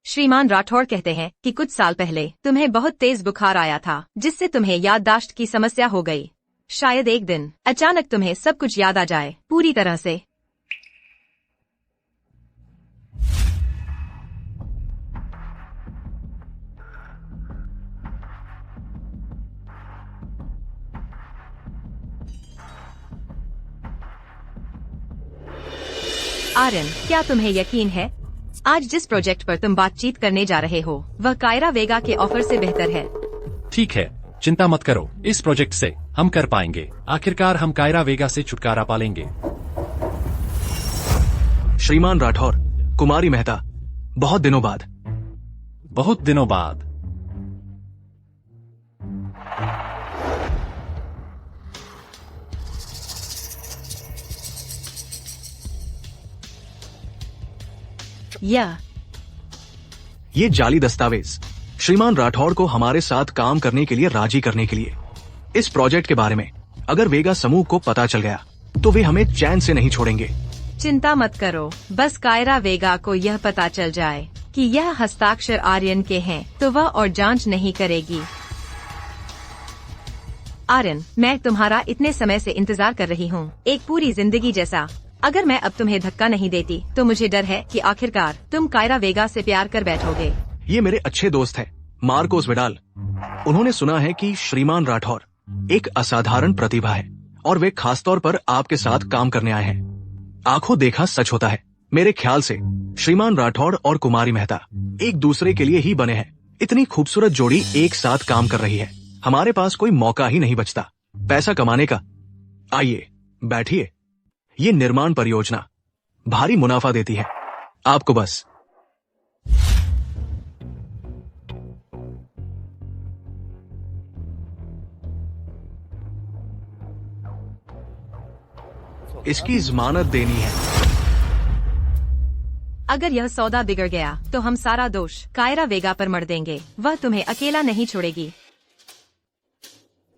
श्रीमान राठौड़ कहते हैं कि कुछ साल पहले तुम्हें बहुत तेज बुखार आया था, जिससे तुम्हें याददाश्त की समस्या हो गई। शायद एक दिन अचानक तुम्हें सब कुछ याद आ जाए पूरी तरह से। आर्यन, क्या तुम्हें यकीन है आज जिस प्रोजेक्ट पर तुम बातचीत करने जा रहे हो वह कायरा वेगा के ऑफर से बेहतर है? ठीक है, चिंता मत करो, इस प्रोजेक्ट से हम कर पाएंगे। आखिरकार हम कायरा वेगा से छुटकारा पालेंगे। श्रीमान राठौर, कुमारी मेहता, बहुत दिनों बाद। बहुत दिनों बाद। ये जाली दस्तावेज श्रीमान राठौर को हमारे साथ काम करने के लिए राजी करने के लिए। इस प्रोजेक्ट के बारे में अगर वेगा समूह को पता चल गया तो वे हमें चैन से नहीं छोड़ेंगे। चिंता मत करो, बस कायरा वेगा को यह पता चल जाए कि यह हस्ताक्षर आर्यन के हैं तो वह और जांच नहीं करेगी। आर्यन, मैं तुम्हारा इतने समय से इंतजार कर रही हूँ, एक पूरी जिंदगी जैसा। अगर मैं अब तुम्हें धक्का नहीं देती तो मुझे डर है कि आखिरकार तुम कायरा वेगा से प्यार कर बैठोगे। ये मेरे अच्छे दोस्त हैं, मार्कोस विडाल। उन्होंने सुना है कि श्रीमान राठौर एक असाधारण प्रतिभा है और वे खासतौर पर आपके साथ काम करने आए हैं। आंखों देखा सच होता है। मेरे ख्याल से श्रीमान राठौड़ और कुमारी मेहता एक दूसरे के लिए ही बने हैं। इतनी खूबसूरत जोड़ी एक साथ काम कर रही है, हमारे पास कोई मौका ही नहीं बचता पैसा कमाने का। आइए बैठिए। ये निर्माण परियोजना भारी मुनाफा देती है आपको। बस इसकी जमानत देनी है। अगर यह सौदा बिगड़ गया तो हम सारा दोष कायरा वेगा पर मढ़ देंगे। वह तुम्हें अकेला नहीं छोड़ेगी।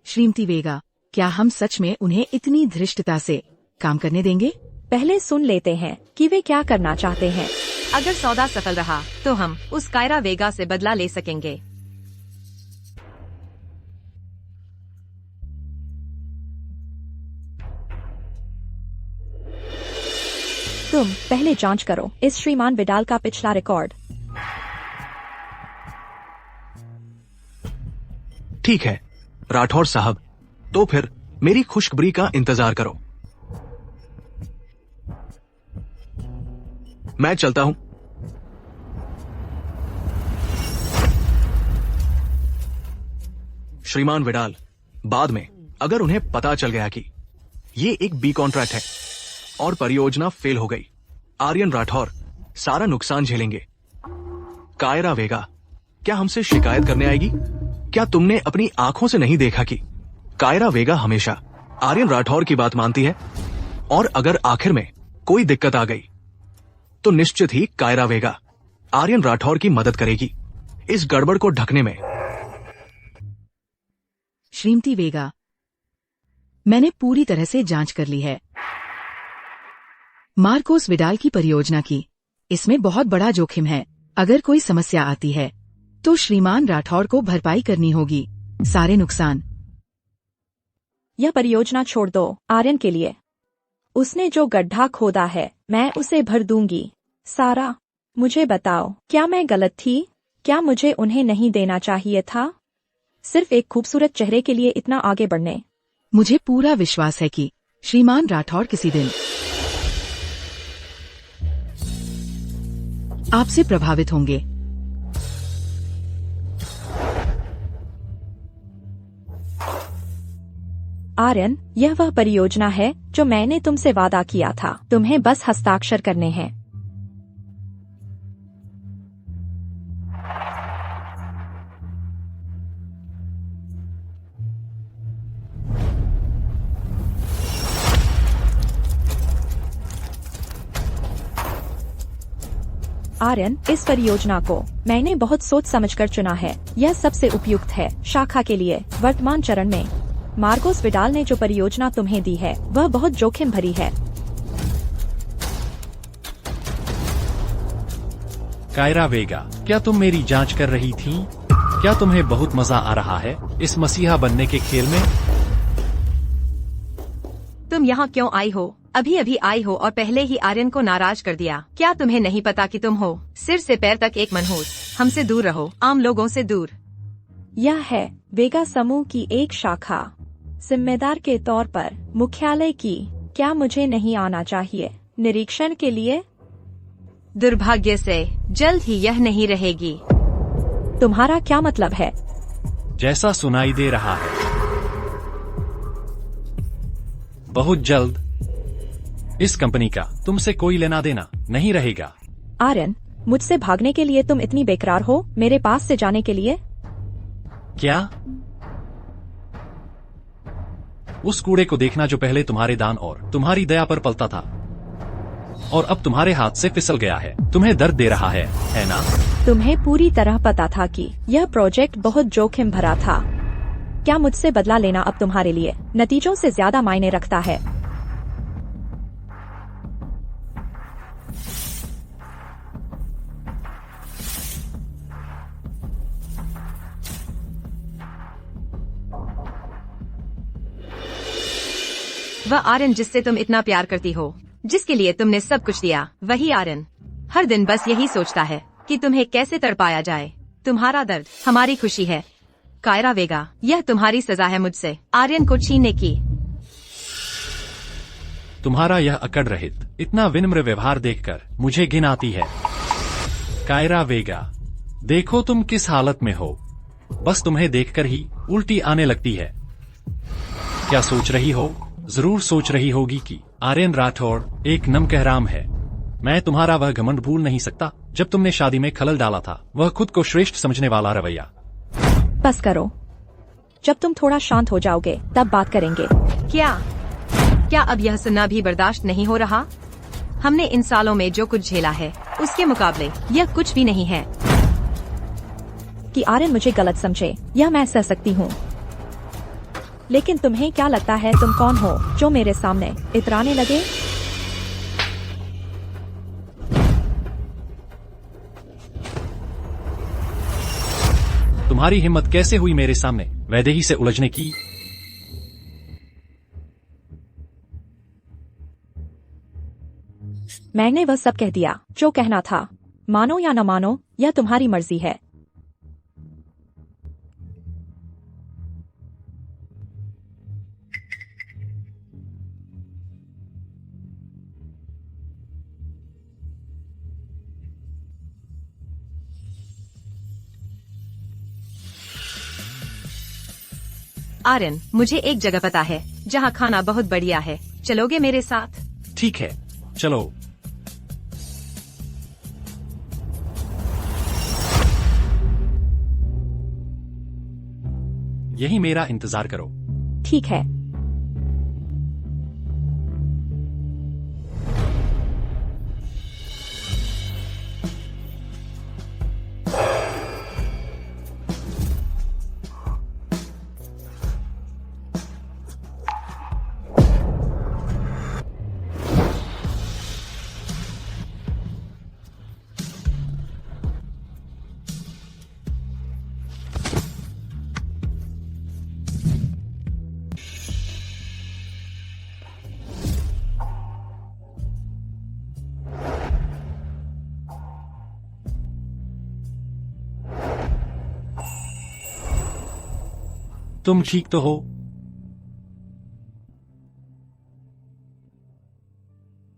श्रीमती वेगा, क्या हम सच में उन्हें इतनी धृष्टता से काम करने देंगे? पहले सुन लेते हैं कि वे क्या करना चाहते हैं। अगर सौदा सफल रहा तो हम उस कायरा वेगा से बदला ले सकेंगे। तुम पहले जांच करो इस श्रीमान विडाल का पिछला रिकॉर्ड। ठीक है राठौर साहब, तो फिर मेरी खुशखबरी का इंतजार करो। मैं चलता हूं। श्रीमान विडाल, बाद में अगर उन्हें पता चल गया कि ये एक बी कॉन्ट्रैक्ट है और परियोजना फेल हो गई, आर्यन राठौर सारा नुकसान झेलेंगे। कायरा वेगा क्या हमसे शिकायत करने आएगी? क्या तुमने अपनी आंखों से नहीं देखा कि कायरा वेगा हमेशा आर्यन राठौर की बात मानती है? और अगर आखिर में कोई दिक्कत आ गई तो निश्चित ही कायरा वेगा आर्यन राठौर की मदद करेगी इस गड़बड़ को ढकने में। श्रीमती वेगा, मैंने पूरी तरह से जांच कर ली है मार्कोस विडाल की परियोजना की। इसमें बहुत बड़ा जोखिम है। अगर कोई समस्या आती है तो श्रीमान राठौर को भरपाई करनी होगी सारे नुकसान। यह परियोजना छोड़ दो आर्यन के लिए। उसने जो गड्ढा खोदा है मैं उसे भर दूंगी। सारा, मुझे बताओ, क्या मैं गलत थी? क्या मुझे उन्हें नहीं देना चाहिए था? सिर्फ एक खूबसूरत चेहरे के लिए इतना आगे बढ़ने। मुझे पूरा विश्वास है कि श्रीमान राठौर किसी दिन आपसे प्रभावित होंगे। आर्यन, यह वह परियोजना है जो मैंने तुमसे वादा किया था। तुम्हें बस हस्ताक्षर करने हैं। आर्यन, इस परियोजना को मैंने बहुत सोच समझकर चुना है। यह सबसे उपयुक्त है शाखा के लिए वर्तमान चरण में। मार्कोस विडाल ने जो परियोजना तुम्हें दी है वह बहुत जोखिम भरी है। कायरा वेगा, क्या तुम मेरी जांच कर रही थी? क्या तुम्हें बहुत मजा आ रहा है इस मसीहा बनने के खेल में? तुम यहाँ क्यों आई हो? अभी अभी आई हो और पहले ही आर्यन को नाराज कर दिया। क्या तुम्हें नहीं पता कि तुम हो सिर से पैर तक एक मनहूस? हमसे दूर रहो, आम लोगों से दूर। यह है वेगा समूह की एक शाखा। जिम्मेदार के तौर पर मुख्यालय की। क्या मुझे नहीं आना चाहिए निरीक्षण के लिए? दुर्भाग्य से जल्द ही यह नहीं रहेगी। तुम्हारा क्या मतलब है? जैसा सुनाई दे रहा है, बहुत जल्द इस कंपनी का तुमसे कोई लेना देना नहीं रहेगा। आर्यन, मुझसे भागने के लिए तुम इतनी बेकरार हो मेरे पास से जाने के लिए? क्या? उस कूड़े को देखना जो पहले तुम्हारे दान और तुम्हारी दया पर पलता था और अब तुम्हारे हाथ से फिसल गया है। तुम्हें दर्द दे रहा है ना? तुम्हें पूरी तरह पता था कि यह प्रोजेक्ट बहुत जोखिम भरा था। क्या मुझसे बदला लेना अब तुम्हारे लिए नतीजों से ज्यादा मायने रखता है? वह आर्यन जिससे तुम इतना प्यार करती हो, जिसके लिए तुमने सब कुछ दिया, वही आर्यन हर दिन बस यही सोचता है कि तुम्हें कैसे तड़पाया जाए। तुम्हारा दर्द हमारी खुशी है। कायरा वेगा, यह तुम्हारी सजा है मुझसे आर्यन को छीनने की। तुम्हारा यह अकड़ रहित इतना विनम्र व्यवहार देखकर मुझे घिन आती है। कायरा वेगा, देखो तुम किस हालत में हो। बस तुम्हें देखकर ही उल्टी आने लगती है। क्या सोच रही हो? जरूर सोच रही होगी कि आर्यन राठौड़ एक नमकहराम है। मैं तुम्हारा वह घमंड भूल नहीं सकता जब तुमने शादी में खलल डाला था। वह खुद को श्रेष्ठ समझने वाला रवैया। बस करो, जब तुम थोड़ा शांत हो जाओगे तब बात करेंगे। क्या अब यह सुनना भी बर्दाश्त नहीं हो रहा? हमने इन सालों में जो कुछ झेला है उसके मुकाबले यह कुछ भी नहीं है। कि आर्यन मुझे गलत समझे यह मैं सह सकती हूँ, लेकिन तुम्हें क्या लगता है तुम कौन हो जो मेरे सामने इतराने लगे? तुम्हारी हिम्मत कैसे हुई मेरे सामने वैदेही से उलझने की? मैंने वह सब कह दिया जो कहना था। मानो या न मानो यह तुम्हारी मर्जी है। आर्यन, मुझे एक जगह पता है जहाँ खाना बहुत बढ़िया है। चलोगे मेरे साथ? ठीक है, चलो। यही मेरा इंतजार करो। ठीक है। तुम ठीक तो हो?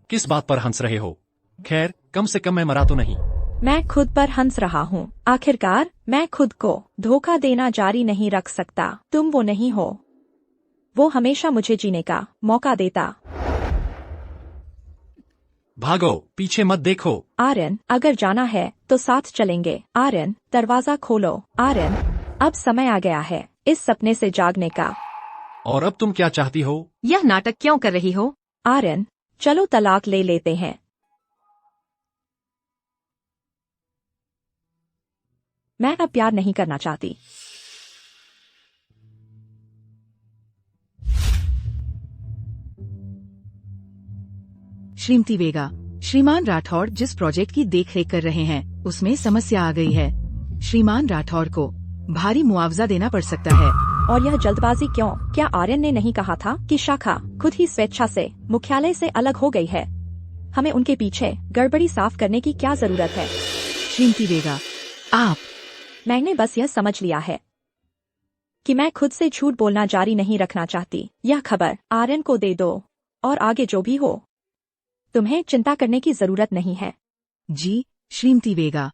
किस बात पर हंस रहे हो? खैर, कम से कम मैं मरा तो नहीं। मैं खुद पर हंस रहा हूँ। आखिरकार मैं खुद को धोखा देना जारी नहीं रख सकता। तुम वो नहीं हो। वो हमेशा मुझे जीने का मौका देता। भागो, पीछे मत देखो। आर्यन, अगर जाना है तो साथ चलेंगे। आर्यन, दरवाजा खोलो। आर्यन, अब समय आ गया है इस सपने से जागने का। और अब तुम क्या चाहती हो? यह नाटक क्यों कर रही हो? आर्यन, चलो तलाक ले लेते हैं। मैं अब प्यार नहीं करना चाहती। श्रीमती वेगा, श्रीमान राठौड़ जिस प्रोजेक्ट की देखरेख कर रहे हैं उसमें समस्या आ गई है। श्रीमान राठौर को भारी मुआवजा देना पड़ सकता है। और यह जल्दबाजी क्यों? क्या आर्यन ने नहीं कहा था कि शाखा खुद ही स्वेच्छा से मुख्यालय से अलग हो गई है? हमें उनके पीछे गड़बड़ी साफ करने की क्या जरूरत है? श्रीमती वेगा, आप मैंने बस यह समझ लिया है कि मैं खुद से झूठ बोलना जारी नहीं रखना चाहती। यह खबर आर्यन को दे दो और आगे जो भी हो, तुम्हें चिंता करने की जरूरत नहीं है। जी श्रीमती वेगा।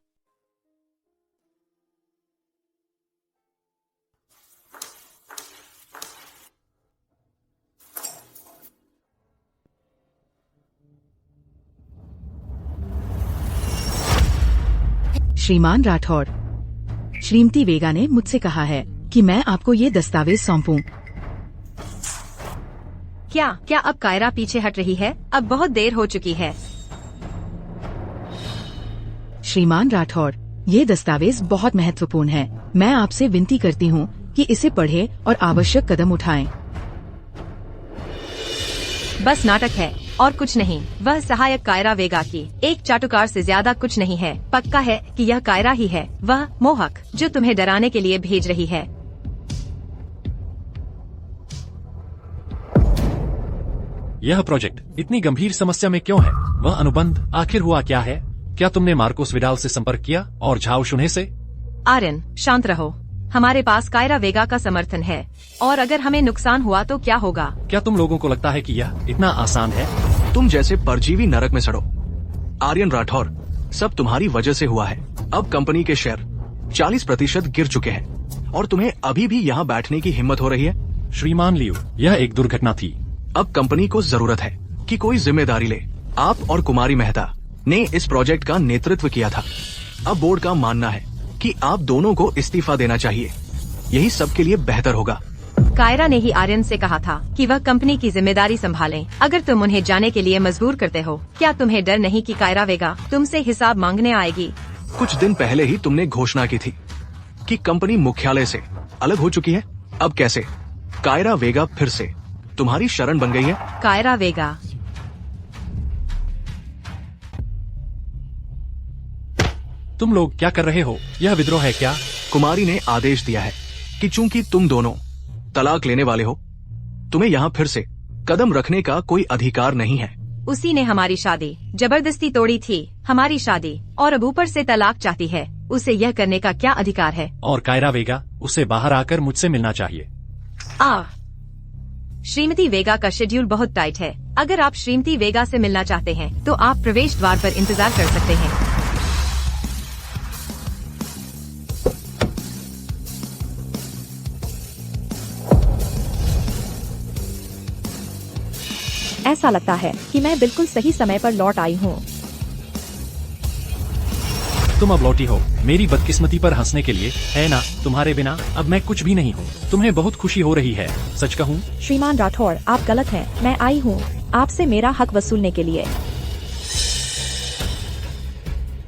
श्रीमान राठौर, श्रीमती वेगा ने मुझसे कहा है कि मैं आपको ये दस्तावेज सौंपूं। क्या अब कायरा पीछे हट रही है? अब बहुत देर हो चुकी है। श्रीमान राठौर, ये दस्तावेज बहुत महत्वपूर्ण है। मैं आपसे विनती करती हूँ कि इसे पढ़ें और आवश्यक कदम उठाएं। बस नाटक है और कुछ नहीं। वह सहायक कायरा वेगा की एक चाटुकार से ज्यादा कुछ नहीं है। पक्का है कि यह कायरा ही है, वह मोहक जो तुम्हें डराने के लिए भेज रही है। यह प्रोजेक्ट इतनी गंभीर समस्या में क्यों है? वह अनुबंध आखिर हुआ क्या है? क्या तुमने मार्कोस विडाल से संपर्क किया और झाओ शुन्हे से? आर्यन, शांत रहो। हमारे पास कायरा वेगा का समर्थन है और अगर हमें नुकसान हुआ तो क्या होगा? क्या तुम लोगों को लगता है कि यह इतना आसान है? तुम जैसे परजीवी नरक में सड़ो। आर्यन राठौर, सब तुम्हारी वजह से हुआ है। अब कंपनी के शेयर 40% गिर चुके हैं और तुम्हें अभी भी यहाँ बैठने की हिम्मत हो रही है? श्रीमान लियो, यह एक दुर्घटना थी। अब कंपनी को जरूरत है कि कोई जिम्मेदारी ले। आप और कुमारी मेहता ने इस प्रोजेक्ट का नेतृत्व किया था। अब बोर्ड का मानना है कि आप दोनों को इस्तीफा देना चाहिए। यही सबके लिए बेहतर होगा। कायरा ने ही आर्यन से कहा था कि वह कंपनी की जिम्मेदारी संभालें। अगर तुम उन्हें जाने के लिए मजबूर करते हो, क्या तुम्हें डर नहीं कि कायरा वेगा तुमसे हिसाब मांगने आएगी? कुछ दिन पहले ही तुमने घोषणा की थी कि कंपनी मुख्यालय से अलग हो चुकी है। अब कैसे कायरा वेगा फिर से तुम्हारी शरण बन गई है? कायरा वेगा, तुम लोग क्या कर रहे हो? यह विद्रोह है क्या? कुमारी ने आदेश दिया है कि चूंकि तुम दोनों तलाक लेने वाले हो, तुम्हें यहाँ फिर से कदम रखने का कोई अधिकार नहीं है। उसी ने हमारी शादी जबरदस्ती तोड़ी थी, हमारी शादी, और अब ऊपर से तलाक चाहती है। उसे यह करने का क्या अधिकार है? और कायरा वेगा, उसे बाहर आकर मुझसे मिलना चाहिए। श्रीमती वेगा का शेड्यूल बहुत टाइट है। अगर आप श्रीमती वेगा से मिलना चाहते हैं तो आप प्रवेश द्वार पर इंतजार कर सकते हैं। ऐसा लगता है कि मैं बिल्कुल सही समय पर लौट आई हूँ। तुम अब लौटी हो मेरी बदकिस्मती पर हंसने के लिए, है ना? तुम्हारे बिना अब मैं कुछ भी नहीं हूँ। तुम्हें बहुत खुशी हो रही है, सच कहूँ? श्रीमान राठौर, आप गलत हैं। मैं आई हूँ आपसे मेरा हक वसूलने के लिए।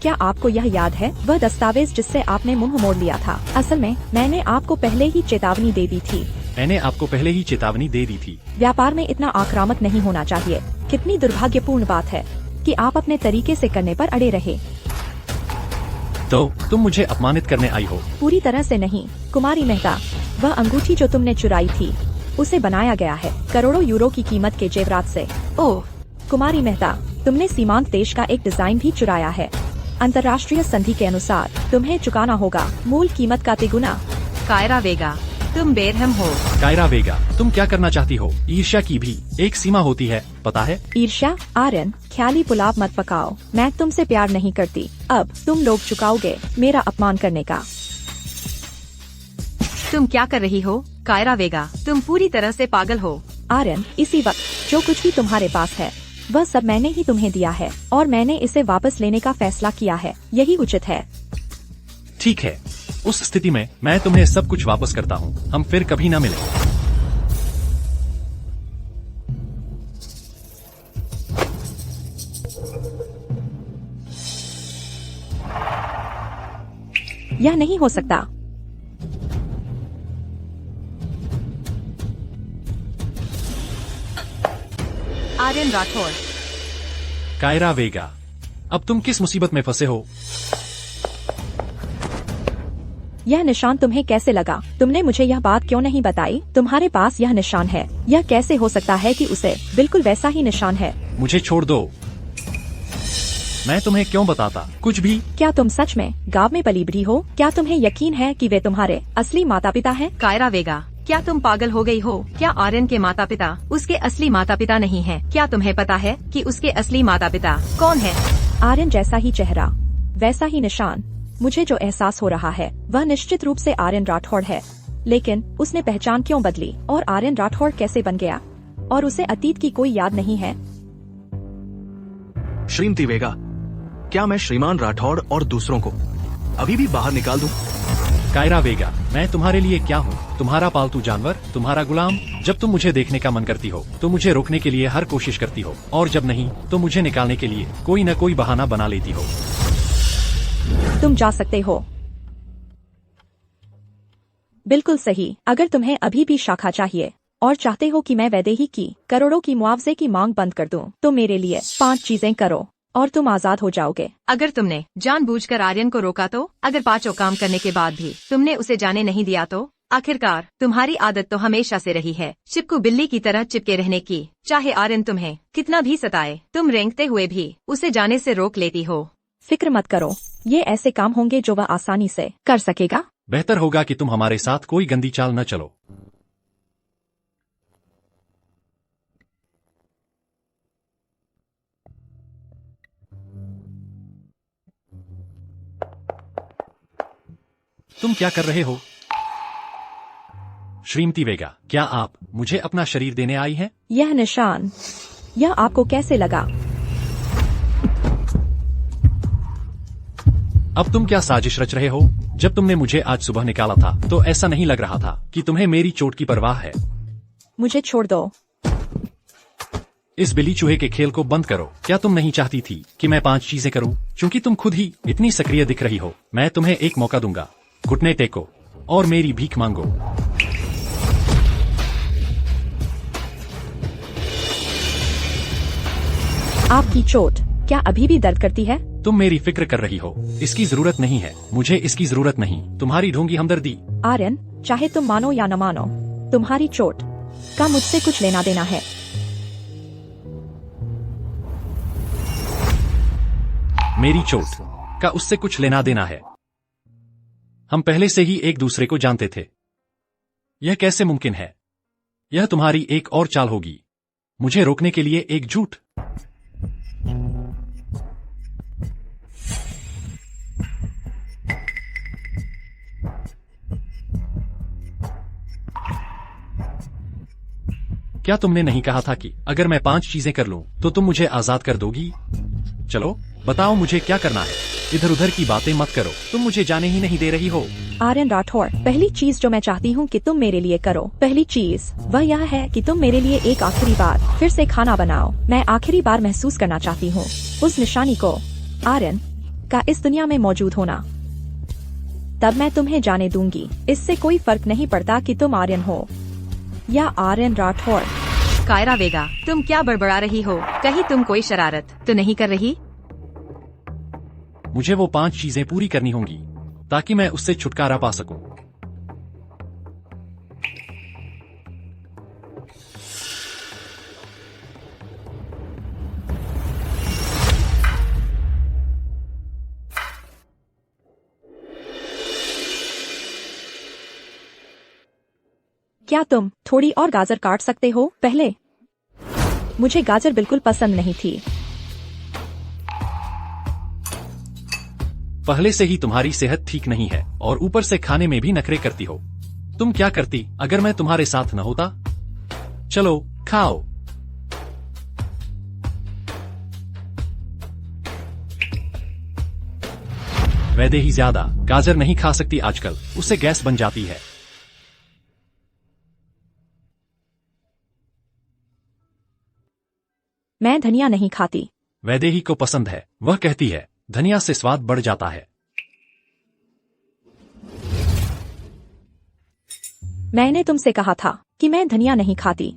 क्या आपको यह याद है, वह दस्तावेज जिससे आपने मुंह मोड़ लिया था? असल में मैंने आपको पहले ही चेतावनी दे दी थी। मैंने आपको पहले ही चेतावनी दे दी थी। व्यापार में इतना आक्रामक नहीं होना चाहिए। कितनी दुर्भाग्यपूर्ण बात है कि आप अपने तरीके से करने पर अड़े रहे। तो तुम मुझे अपमानित करने आई हो? पूरी तरह से नहीं कुमारी मेहता, वह अंगूठी जो तुमने चुराई थी उसे बनाया गया है करोड़ों यूरो की कीमत के जेवरात से। ओह कुमारी मेहता, तुमने सीमांत देश का एक डिजाइन भी चुराया है। अंतर्राष्ट्रीय संधि के अनुसार तुम्हें चुकाना होगा मूल कीमत का तिगुना। कायरा वेगा, तुम बेरहम हो। कायरा वेगा, तुम क्या करना चाहती हो? ईर्ष्या की भी एक सीमा होती है, पता है? ईर्ष्या? आर्यन, ख्याली पुलाव मत पकाओ। मैं तुमसे प्यार नहीं करती। अब तुम लोग चुकाओगे मेरा अपमान करने का। तुम क्या कर रही हो कायरा वेगा? तुम पूरी तरह से पागल हो। आर्यन, इसी वक्त जो कुछ भी तुम्हारे पास है वह सब मैंने ही तुम्हें दिया है और मैंने इसे वापस लेने का फैसला किया है। यही उचित है। ठीक है, उस स्थिति में मैं तुम्हें सब कुछ वापस करता हूँ। हम फिर कभी न मिलें। यह नहीं हो सकता। आर्यन राठौर, कायरा वेगा, अब तुम किस मुसीबत में फंसे हो? यह निशान तुम्हें कैसे लगा? तुमने मुझे यह बात क्यों नहीं बताई? तुम्हारे पास यह निशान है, यह कैसे हो सकता है कि उसे बिल्कुल वैसा ही निशान है? मुझे छोड़ दो, मैं तुम्हें क्यों बताता कुछ भी। क्या तुम सच में गांव में पली बढ़ी हो? क्या तुम्हें यकीन है कि वे तुम्हारे असली माता पिता हैं? कायरा वेगा, क्या तुम पागल हो गई हो? क्या आर्यन के माता पिता उसके असली माता पिता नहीं हैं? क्या तुम्हें पता है कि उसके असली माता पिता कौन है? आर्यन जैसा ही चेहरा, वैसा ही निशान। मुझे जो एहसास हो रहा है वह निश्चित रूप से आर्यन राठौड़ है, लेकिन उसने पहचान क्यों बदली और आर्यन राठौड़ कैसे बन गया? और उसे अतीत की कोई याद नहीं है। श्रीमती वेगा, क्या मैं श्रीमान राठौड़ और दूसरों को अभी भी बाहर निकाल दूं? कायरा वेगा, मैं तुम्हारे लिए क्या हूँ? तुम्हारा पालतू जानवर, तुम्हारा गुलाम। जब तुम मुझे देखने का मन करती हो तो मुझे रोकने के लिए हर कोशिश करती हो, और जब नहीं तो मुझे निकालने के लिए कोई न कोई बहाना बना लेती हो। तुम जा सकते हो। बिल्कुल सही। अगर तुम्हें अभी भी शाखा चाहिए और चाहते हो कि मैं वैदेही की करोड़ों की मुआवजे की मांग बंद कर दूं, तो मेरे लिए 5 चीजें करो और तुम आजाद हो जाओगे। अगर तुमने जानबूझकर आर्यन को रोका तो? अगर 5 काम करने के बाद भी तुमने उसे जाने नहीं दिया तो? आखिरकार तुम्हारी आदत तो हमेशा से रही है चिपकू बिल्ली की तरह चिपके रहने की। चाहे आर्यन तुम्हें कितना भी सताए, तुम रेंगते हुए भी उसे जाने से रोक लेती हो। फिक्र मत करो, ये ऐसे काम होंगे जो वह आसानी से कर सकेगा। बेहतर होगा कि तुम हमारे साथ कोई गंदी चाल न चलो। तुम क्या कर रहे हो? श्रीमती वेगा, क्या आप मुझे अपना शरीर देने आई हैं? यह निशान, यह आपको कैसे लगा? अब तुम क्या साजिश रच रहे हो? जब तुमने मुझे आज सुबह निकाला था तो ऐसा नहीं लग रहा था कि तुम्हें मेरी चोट की परवाह है। मुझे छोड़ दो। इस बिल्ली चूहे के खेल को बंद करो। क्या तुम नहीं चाहती थी कि मैं 5 चीजें करूं? क्योंकि तुम खुद ही इतनी सक्रिय दिख रही हो, मैं तुम्हें एक मौका दूंगा। घुटने टेको और मेरी भीख मांगो। आपकी चोट क्या अभी भी दर्द करती है? तुम मेरी फिक्र कर रही हो। इसकी जरूरत नहीं है, मुझे इसकी जरूरत नहीं। तुम्हारी ढोंगी हमदर्दी। आर्यन, चाहे तुम मानो या न मानो, तुम्हारी चोट का मुझसे कुछ लेना देना है। मेरी चोट का उससे कुछ लेना देना है। हम पहले से ही एक दूसरे को जानते थे। यह कैसे मुमकिन है? यह तुम्हारी एक और चाल होगी, मुझे रोकने के लिए एक झूठ। क्या तुमने नहीं कहा था कि अगर मैं 5 चीजें कर लूं तो तुम मुझे आजाद कर दोगी? चलो बताओ मुझे क्या करना है। इधर उधर की बातें मत करो, तुम मुझे जाने ही नहीं दे रही हो। आर्यन राठौड़, पहली चीज जो मैं चाहती हूँ कि तुम मेरे लिए करो, पहली चीज वह यह है कि तुम मेरे लिए एक आखिरी बार फिर से खाना बनाओ। मैं आखिरी बार महसूस करना चाहती हूँ उस निशानी को, आर्यन का इस दुनिया में मौजूद होना। तब मैं तुम्हें जाने दूंगी। इससे कोई फर्क नहीं पड़ता कि तुम आर्यन हो या आर्यन राठौड़। कायरा वेगा, तुम क्या बड़बड़ा रही हो? कहीं तुम कोई शरारत तो नहीं कर रही? मुझे वो 5 चीजें पूरी करनी होंगी ताकि मैं उससे छुटकारा पा सकूं। क्या तुम थोड़ी और गाजर काट सकते हो? पहले मुझे गाजर बिल्कुल पसंद नहीं थी। पहले से ही तुम्हारी सेहत ठीक नहीं है और ऊपर से खाने में भी नखरे करती हो। तुम क्या करती अगर मैं तुम्हारे साथ न होता? चलो खाओ। वैदेही ज्यादा गाजर नहीं खा सकती आजकल, उससे गैस बन जाती है। मैं धनिया नहीं खाती। वैदेही को पसंद है, वह कहती है धनिया से स्वाद बढ़ जाता है। मैंने तुमसे कहा था कि मैं धनिया नहीं खाती।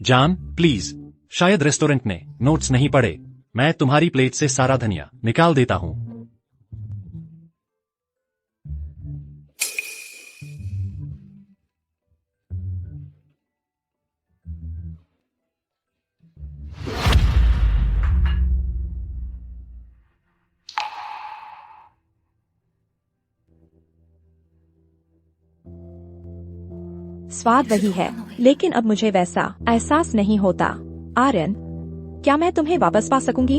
जान प्लीज, शायद रेस्टोरेंट ने नोट्स नहीं पढ़े। मैं तुम्हारी प्लेट से सारा धनिया निकाल देता हूँ। स्वाद वही है, लेकिन अब मुझे वैसा एहसास नहीं होता। आर्यन, क्या मैं तुम्हें वापस पा सकूंगी?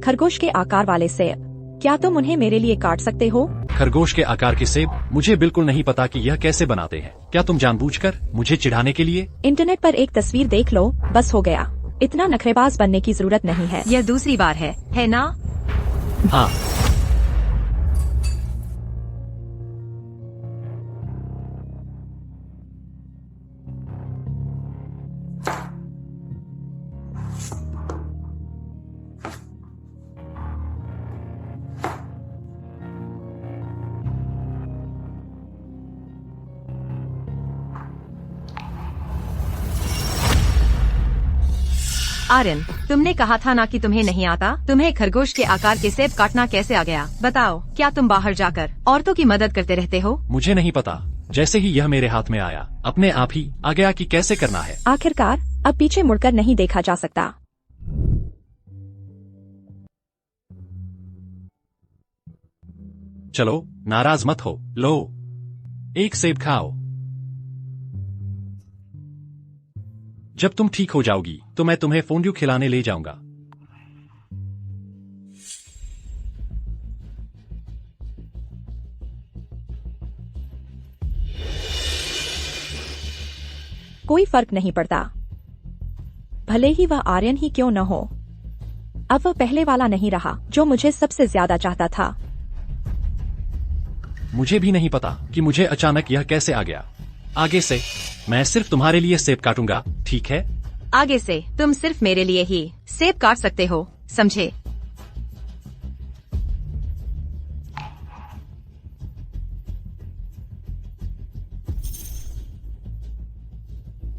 खरगोश के आकार वाले सेब, क्या तुम उन्हें मेरे लिए काट सकते हो? खरगोश के आकार के सेब? मुझे बिल्कुल नहीं पता कि यह कैसे बनाते हैं। क्या तुम जानबूझकर मुझे चिढ़ाने के लिए? इंटरनेट पर एक तस्वीर देख लो, बस हो गया। इतना नखरेबाज बनने की जरूरत नहीं है। यह दूसरी बार है ना? हाँ। आर्यन, तुमने कहा था ना कि तुम्हें नहीं आता। तुम्हें खरगोश के आकार के सेब काटना कैसे आ गया? बताओ, क्या तुम बाहर जाकर औरतों की मदद करते रहते हो? मुझे नहीं पता, जैसे ही यह मेरे हाथ में आया अपने आप ही आ गया कि कैसे करना है। आखिरकार अब पीछे मुड़कर नहीं देखा जा सकता। चलो, नाराज मत हो, लो एक सेब खाओ। जब तुम ठीक हो जाओगी तो मैं तुम्हें फोंड्यू खिलाने ले जाऊंगा। कोई फर्क नहीं पड़ता, भले ही वह आर्यन ही क्यों न हो। अब वह पहले वाला नहीं रहा जो मुझे सबसे ज्यादा चाहता था। मुझे भी नहीं पता कि मुझे अचानक यह कैसे आ गया। आगे से मैं सिर्फ तुम्हारे लिए सेब काटूंगा, ठीक है? आगे से तुम सिर्फ मेरे लिए ही सेब काट सकते हो, समझे?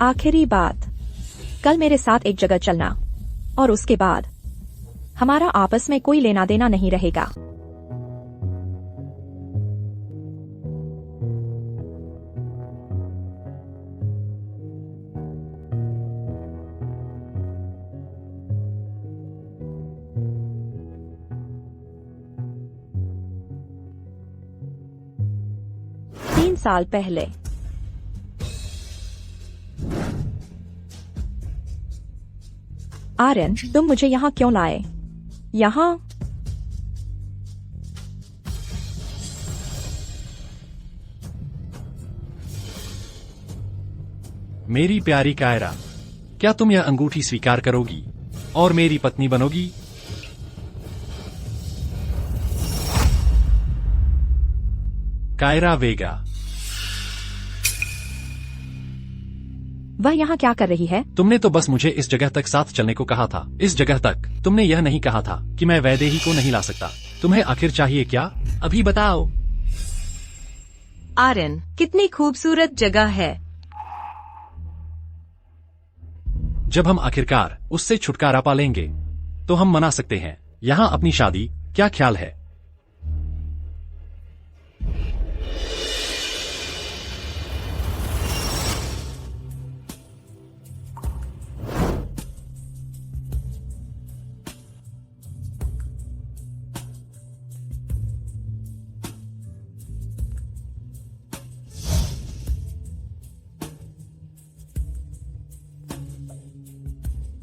आखिरी बात, कल मेरे साथ एक जगह चलना, और उसके बाद हमारा आपस में कोई लेना देना नहीं रहेगा। साल पहले। आर्यन, तुम मुझे यहाँ क्यों लाए? यहाँ मेरी प्यारी कायरा, क्या तुम यह अंगूठी स्वीकार करोगी और मेरी पत्नी बनोगी? कायरा वेगा। वह यहाँ क्या कर रही है? तुमने तो बस मुझे इस जगह तक साथ चलने को कहा था। इस जगह तक तुमने यह नहीं कहा था कि मैं वैदेही को नहीं ला सकता। तुम्हें आखिर चाहिए क्या? अभी बताओ। आर्यन, कितनी खूबसूरत जगह है। जब हम आखिरकार उससे छुटकारा पा लेंगे तो हम मना सकते हैं यहाँ अपनी शादी। क्या ख्याल है?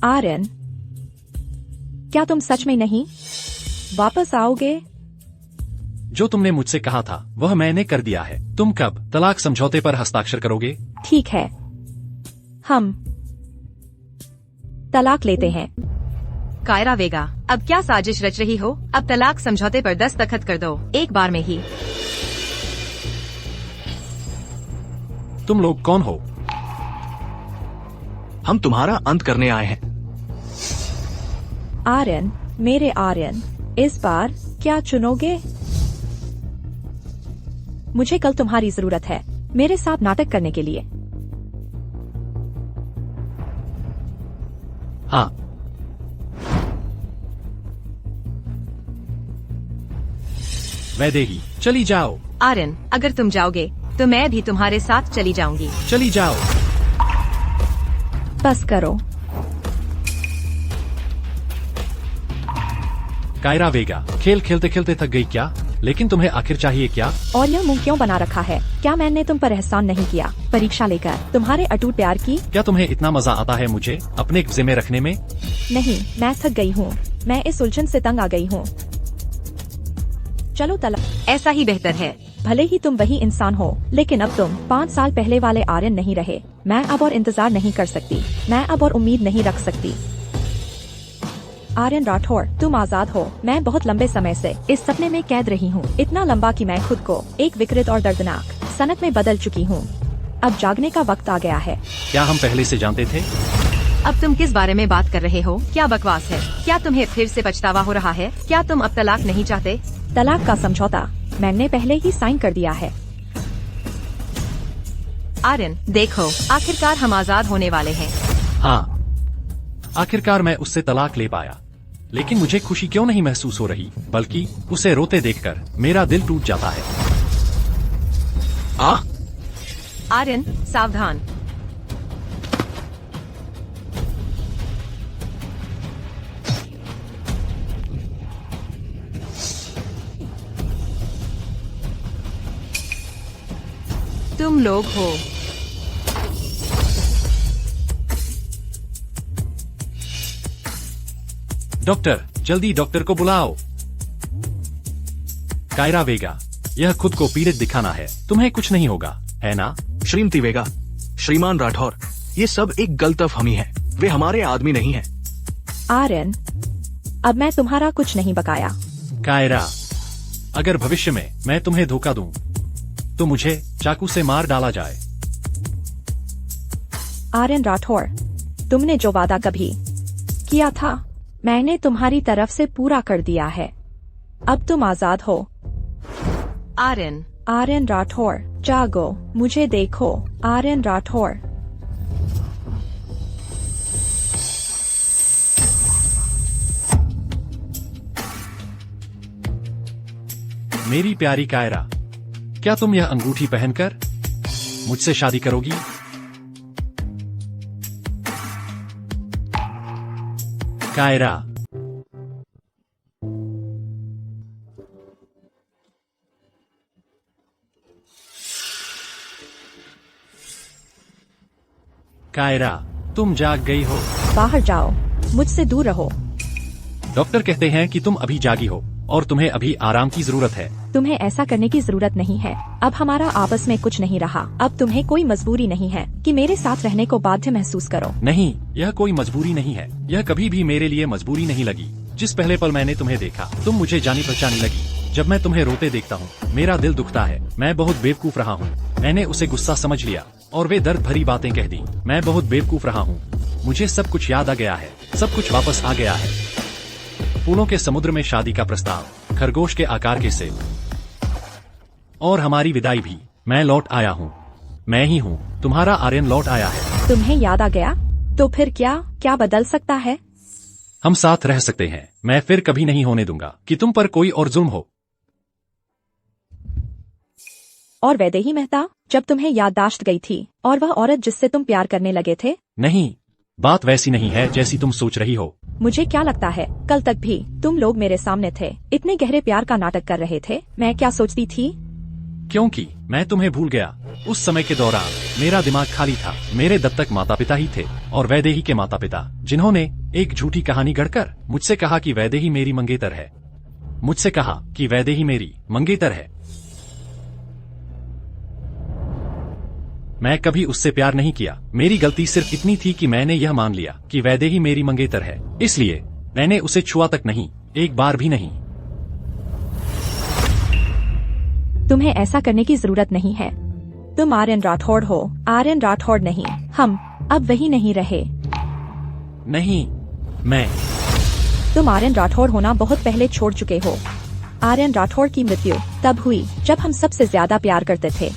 आर्यन, क्या तुम सच में नहीं वापस आओगे? जो तुमने मुझसे कहा था वह मैंने कर दिया है। तुम कब तलाक समझौते पर हस्ताक्षर करोगे? ठीक है, हम तलाक लेते हैं। कायरा वेगा, अब क्या साजिश रच रही हो? अब तलाक समझौते पर दस्तखत कर दो, एक बार में ही। तुम लोग कौन हो? हम तुम्हारा अंत करने आए हैं। आर्यन, मेरे आर्यन, इस बार क्या चुनोगे? मुझे कल तुम्हारी जरूरत है मेरे साथ नाटक करने के लिए। हाँ। वैदेही, चली जाओ। आर्यन, अगर तुम जाओगे तो मैं भी तुम्हारे साथ चली जाऊंगी। चली जाओ। बस करो। कायरा वेगा, खेल खेलते खेलते थक गई क्या? लेकिन तुम्हें आखिर चाहिए क्या? और यह मुंह क्यों बना रखा है? क्या मैंने तुम पर एहसान नहीं किया परीक्षा लेकर तुम्हारे अटूट प्यार की? क्या तुम्हें इतना मजा आता है मुझे अपने कब्जे में रखने में? नहीं, मैं थक गई हूँ। मैं इस उलझन से तंग आ गई हूँ। चलो तलाक। ऐसा ही बेहतर है। भले ही तुम वही इंसान हो, लेकिन अब तुम 5 साल पहले वाले आर्यन नहीं रहे। मैं अब और इंतजार नहीं कर सकती। मैं अब और उम्मीद नहीं रख सकती। आर्यन राठौर, तुम आजाद हो। मैं बहुत लंबे समय से इस सपने में कैद रही हूँ, इतना लंबा कि मैं खुद को एक विकृत और दर्दनाक सनक में बदल चुकी हूँ। अब जागने का वक्त आ गया है। क्या हम पहले से जानते थे? अब तुम किस बारे में बात कर रहे हो? क्या बकवास है? क्या तुम्हें फिर से पछतावा हो रहा है? क्या तुम अब तलाक नहीं चाहते? तलाक का समझौता मैंने पहले ही साइन कर दिया है। आर्यन, देखो, आखिरकार हम आजाद होने वाले हैं। हाँ, आखिरकार मैं उससे तलाक ले पाया। लेकिन मुझे खुशी क्यों नहीं महसूस हो रही, बल्कि उसे रोते देखकर मेरा दिल टूट जाता है। आर्यन, सावधान। तुम लोग हो। डॉक्टर, जल्दी डॉक्टर को बुलाओ। कायरा वेगा, यह खुद को पीड़ित दिखाना है। तुम्हें कुछ नहीं होगा, है ना? श्रीमती वेगा, श्रीमान राठौर, ये सब एक गलतफहमी है। वे हमारे आदमी नहीं हैं। आर्यन, अब मैं तुम्हारा कुछ नहीं बकाया। कायरा, अगर भविष्य में मैं तुम्हें धोखा दूं, तो मुझे चाकू से मार डाला जाए। आर्यन राठौर, तुमने जो वादा कभी किया था, मैंने तुम्हारी तरफ से पूरा कर दिया है। अब तुम आजाद हो। आर्यन, आर्यन राठौर, जागो, मुझे देखो। आर्यन राठौर। मेरी प्यारी कायरा, क्या तुम यह अंगूठी पहनकर मुझसे शादी करोगी? कायरा, कायरा, तुम जाग गई हो। बाहर जाओ, मुझसे दूर रहो। डॉक्टर कहते हैं कि तुम अभी जागी हो और तुम्हें अभी आराम की जरूरत है। तुम्हें ऐसा करने की जरूरत नहीं है। अब हमारा आपस में कुछ नहीं रहा। अब तुम्हें कोई मजबूरी नहीं है कि मेरे साथ रहने को बाध्य महसूस करो। नहीं, यह कोई मजबूरी नहीं है। यह कभी भी मेरे लिए मजबूरी नहीं लगी। जिस पहले पल मैंने तुम्हें देखा, तुम मुझे जानी पहचानी लगी। जब मैं तुम्हें रोते देखता हूँ, मेरा दिल दुखता है। मैं बहुत बेवकूफ रहा हूँ। मैंने उसे गुस्सा समझ लिया और वे दर्द भरी बातें कह दी। मैं बहुत बेवकूफ रहा हूँ। मुझे सब कुछ याद आ गया है। सब कुछ वापस आ गया है। फूलों के समुद्र में शादी का प्रस्ताव, खरगोश के आकार के सेब, और हमारी विदाई भी। मैं लौट आया हूँ। मैं ही हूँ, तुम्हारा आर्यन लौट आया है। तुम्हें याद आ गया? तो फिर क्या क्या बदल सकता है? हम साथ रह सकते हैं। मैं फिर कभी नहीं होने दूंगा कि तुम पर कोई और जुल्म हो। और वैदेही मेहता, जब तुम्हें याददाश्त गई थी, और वह औरत जिससे तुम प्यार करने लगे थे? नहीं, बात वैसी नहीं है जैसी तुम सोच रही हो। मुझे क्या लगता है, कल तक भी तुम लोग मेरे सामने थे, इतने गहरे प्यार का नाटक कर रहे थे। मैं क्या सोचती थी? क्योंकि मैं तुम्हें भूल गया। उस समय के दौरान मेरा दिमाग खाली था। मेरे दत्तक माता पिता ही थे और वैदेही के माता पिता, जिन्होंने एक झूठी कहानी गढ़कर मुझसे कहा कि वैदेही मेरी मंगेतर है। मुझसे कहा कि वैदेही मेरी मंगेतर है। मैं कभी उससे प्यार नहीं किया। मेरी गलती सिर्फ इतनी थी कि मैंने यह मान लिया कि वैदेही मेरी मंगेतर है, इसलिए मैंने उसे छुआ तक नहीं, एक बार भी नहीं। तुम्हें ऐसा करने की जरूरत नहीं है। तुम आर्यन राठौड़ हो, आर्यन राठौड़ नहीं। हम अब वही नहीं रहे। नहीं, मैं तुम आर्यन राठौड़ होना बहुत पहले छोड़ चुके हो। आर्यन राठौड़ की मृत्यु तब हुई जब हम सबसे ज्यादा प्यार करते थे,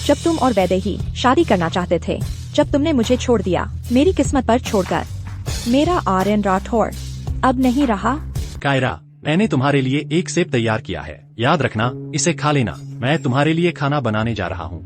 जब तुम और वैदेही शादी करना चाहते थे, जब तुमने मुझे छोड़ दिया, मेरी किस्मत पर छोड़कर। मेरा आर्यन राठौड़ अब नहीं रहा। कायरा, मैंने तुम्हारे लिए एक सेब तैयार किया है। याद रखना, इसे खा लेना। मैं तुम्हारे लिए खाना बनाने जा रहा हूँ।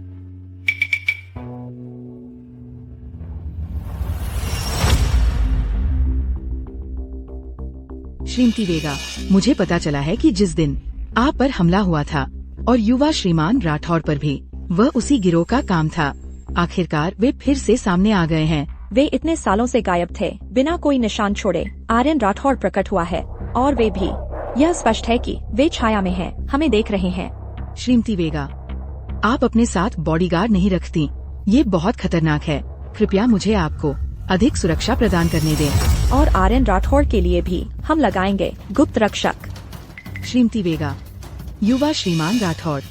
श्रीमती वेगा, मुझे पता चला है कि जिस दिन आप पर हमला हुआ था और युवा श्रीमान राठौर पर भी। वह उसी गिरोह का काम था। आखिरकार वे फिर से सामने आ गए हैं। वे इतने सालों से गायब थे, बिना कोई निशान छोड़े। आर्यन राठौर प्रकट हुआ है और वे भी। यह स्पष्ट है कि वे छाया में हैं, हमें देख रहे हैं। श्रीमती वेगा, आप अपने साथ बॉडीगार्ड नहीं रखती। ये बहुत खतरनाक है। कृपया मुझे आपको अधिक सुरक्षा प्रदान करने दें। और आर्यन राठौर के लिए भी हम लगाएंगे गुप्त रक्षक। श्रीमती वेगा, युवा श्रीमान राठौर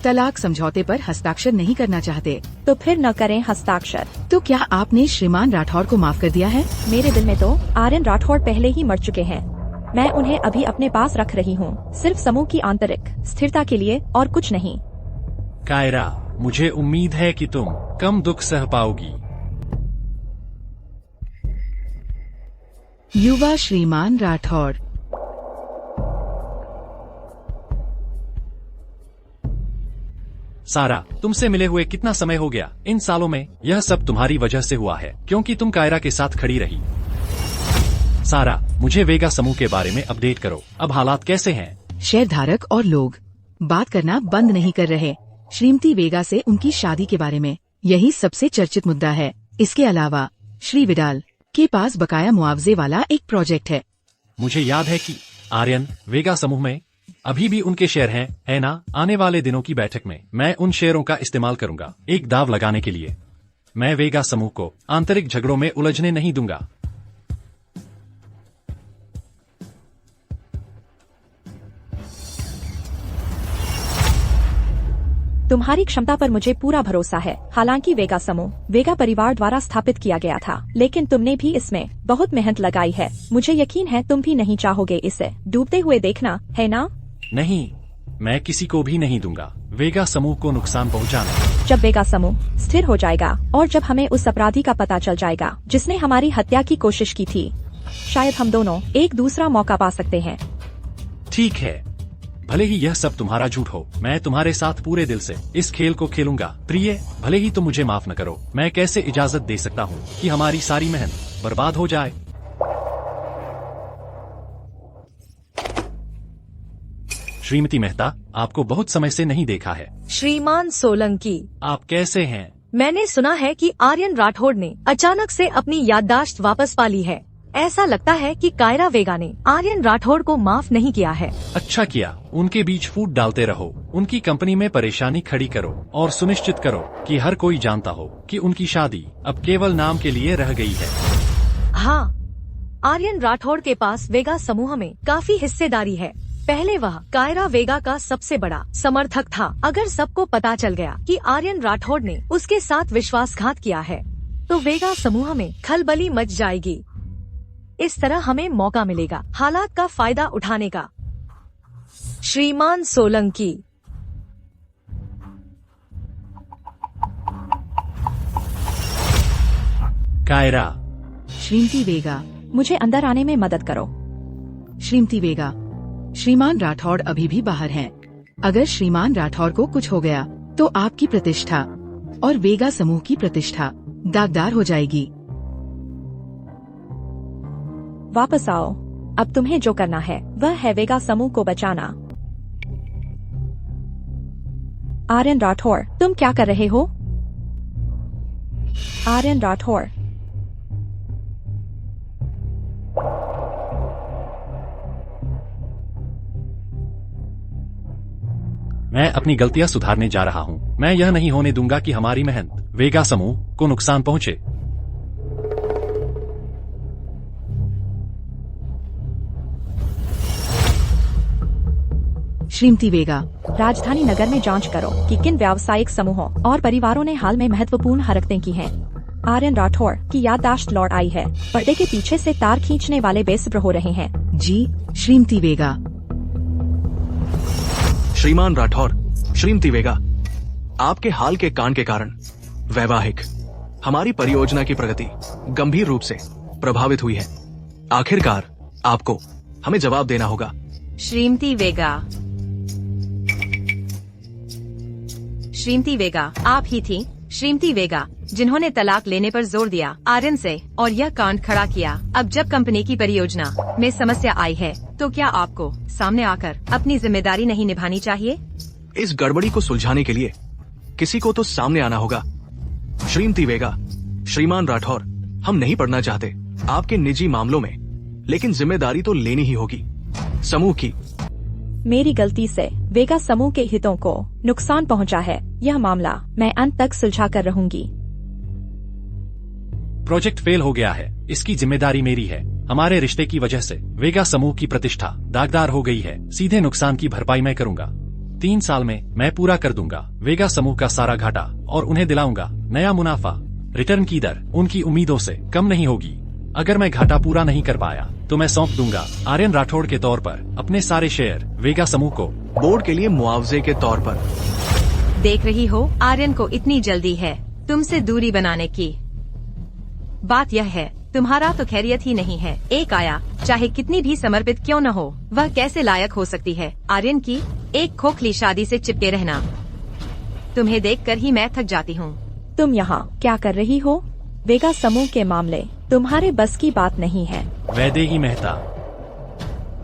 तलाक समझौते पर हस्ताक्षर नहीं करना चाहते। तो फिर न करें हस्ताक्षर। तो क्या आपने श्रीमान राठौर को माफ कर दिया है? मेरे दिल में तो आर्यन राठौर पहले ही मर चुके हैं। मैं उन्हें अभी अपने पास रख रही हूँ, सिर्फ समूह की आंतरिक स्थिरता के लिए और कुछ नहीं। कायरा, मुझे उम्मीद है कि तुम कम दुख सह पाओगी। युवा श्रीमान राठौर। सारा, तुमसे मिले हुए कितना समय हो गया? इन सालों में यह सब तुम्हारी वजह से हुआ है, क्योंकि तुम कायरा के साथ खड़ी रही। सारा, मुझे वेगा समूह के बारे में अपडेट करो। अब हालात कैसे हैं? शेयरधारक और लोग बात करना बंद नहीं कर रहे। श्रीमती वेगा से उनकी शादी के बारे में यही सबसे चर्चित मुद्दा है। इसके अलावा श्री विडाल के पास बकाया मुआवजे वाला एक प्रोजेक्ट है। मुझे याद है कि आर्यन वेगा समूह में अभी भी उनके शेयर हैं, है ना? आने वाले दिनों की बैठक में मैं उन शेयरों का इस्तेमाल करूंगा एक दाव लगाने के लिए। मैं वेगा समूह को आंतरिक झगड़ों में उलझने नहीं दूंगा। तुम्हारी क्षमता पर मुझे पूरा भरोसा है। हालांकि वेगा समूह वेगा परिवार द्वारा स्थापित किया गया था, लेकिन तुमने भी इसमें बहुत मेहनत लगाई है। मुझे यकीन है तुम भी नहीं चाहोगे इसे डूबते हुए देखना, है ना? नहीं, मैं किसी को भी नहीं दूंगा वेगा समूह को नुकसान पहुंचाना। जब वेगा समूह स्थिर हो जाएगा और जब हमें उस अपराधी का पता चल जाएगा जिसने हमारी हत्या की कोशिश की थी, शायद हम दोनों एक दूसरा मौका पा सकते हैं। ठीक है, भले ही यह सब तुम्हारा झूठ हो, मैं तुम्हारे साथ पूरे दिल से इस खेल को खेलूंगा। प्रिय, भले ही तुम मुझे माफ न करो, मैं कैसे इजाजत दे सकता हूँ कि हमारी सारी मेहनत बर्बाद हो जाए? श्रीमती मेहता, आपको बहुत समय से नहीं देखा है। श्रीमान सोलंकी, आप कैसे हैं? मैंने सुना है कि आर्यन राठौड़ ने अचानक से अपनी याददाश्त वापस पा ली है। ऐसा लगता है कि कायरा वेगा ने आर्यन राठौड़ को माफ नहीं किया है। अच्छा किया, उनके बीच फूट डालते रहो, उनकी कंपनी में परेशानी खड़ी करो और सुनिश्चित करो कि हर कोई जानता हो कि उनकी शादी अब केवल नाम के लिए रह गई है। हाँ, आर्यन राठौड़ के पास वेगा समूह में काफी हिस्सेदारी है। पहले वह कायरा वेगा का सबसे बड़ा समर्थक था। अगर सबको पता चल गया कि आर्यन राठौड़ ने उसके साथ विश्वासघात किया है, तो वेगा समूह में खलबली मच जाएगी। इस तरह हमें मौका मिलेगा हालात का फायदा उठाने का। श्रीमान सोलंकी, कायरा। श्रीमती वेगा, मुझे अंदर आने में मदद करो। श्रीमती वेगा, श्रीमान राठौड़ अभी भी बाहर हैं। अगर श्रीमान राठौड़ को कुछ हो गया तो आपकी प्रतिष्ठा और वेगा समूह की प्रतिष्ठा दागदार हो जाएगी। वापस आओ। अब तुम्हें जो करना है वह है वेगा समूह को बचाना। आर्यन राठौर, तुम क्या कर रहे हो? आर्यन राठौर, मैं अपनी गलतियां सुधारने जा रहा हूं। मैं यह नहीं होने दूंगा कि हमारी मेहनत वेगा समूह को नुकसान पहुंचे। श्रीमती वेगा, राजधानी नगर में जांच करो कि किन व्यावसायिक समूहों और परिवारों ने हाल में महत्वपूर्ण हरकतें की हैं। आर्यन राठौर की याददाश्त लौट आई है। पर्दे के पीछे से तार खींचने वाले बेसब्र हो रहे हैं। जी, श्रीमती वेगा। श्रीमान राठौर, श्रीमती वेगा, आपके हाल के कांड के कारण वैवाहिक हमारी परियोजना की प्रगति गंभीर रूप से प्रभावित हुई है। आखिरकार आपको हमें जवाब देना होगा। श्रीमती वेगा, श्रीमती वेगा, आप ही थी। श्रीमती वेगा, जिन्होंने तलाक लेने पर जोर दिया आर्यन से और यह कांड खड़ा किया। अब जब कंपनी की परियोजना में समस्या आई है तो क्या आपको सामने आकर अपनी जिम्मेदारी नहीं निभानी चाहिए? इस गड़बड़ी को सुलझाने के लिए किसी को तो सामने आना होगा। श्रीमती वेगा, श्रीमान राठौर, हम नहीं पड़ना चाहते आपके निजी मामलों में, लेकिन जिम्मेदारी तो लेनी ही होगी समूह की। मेरी गलती से वेगा समूह के हितों को नुकसान पहुंचा है। यह मामला मैं अंत तक सुलझा कर रहूंगी। प्रोजेक्ट फेल हो गया है, इसकी जिम्मेदारी मेरी है। हमारे रिश्ते की वजह से वेगा समूह की प्रतिष्ठा दागदार हो गई है। सीधे नुकसान की भरपाई मैं करूंगा। 3 साल में मैं पूरा कर दूंगा वेगा समूह का सारा घाटा और उन्हें दिलाऊंगा नया मुनाफा। रिटर्न की दर उनकी उम्मीदों से कम नहीं होगी। अगर मैं घाटा पूरा नहीं कर पाया तो मैं सौंप दूंगा आर्यन राठौड़ के तौर पर अपने सारे शेयर वेगा समूह को। बोर्ड के लिए मुआवजे के तौर पर। देख रही हो आर्यन को इतनी जल्दी है तुमसे दूरी बनाने की। बात यह है तुम्हारा तो खैरियत ही नहीं है। एक आया चाहे कितनी भी समर्पित क्यों न हो, वह कैसे लायक हो सकती है आर्यन की एक खोखली शादी से चिपके रहना। तुम्हें देखकर ही मैं थक जाती हूँ। तुम यहाँ क्या कर रही हो? वेगा समूह के मामले तुम्हारे बस की बात नहीं है। वैदेही मेहता,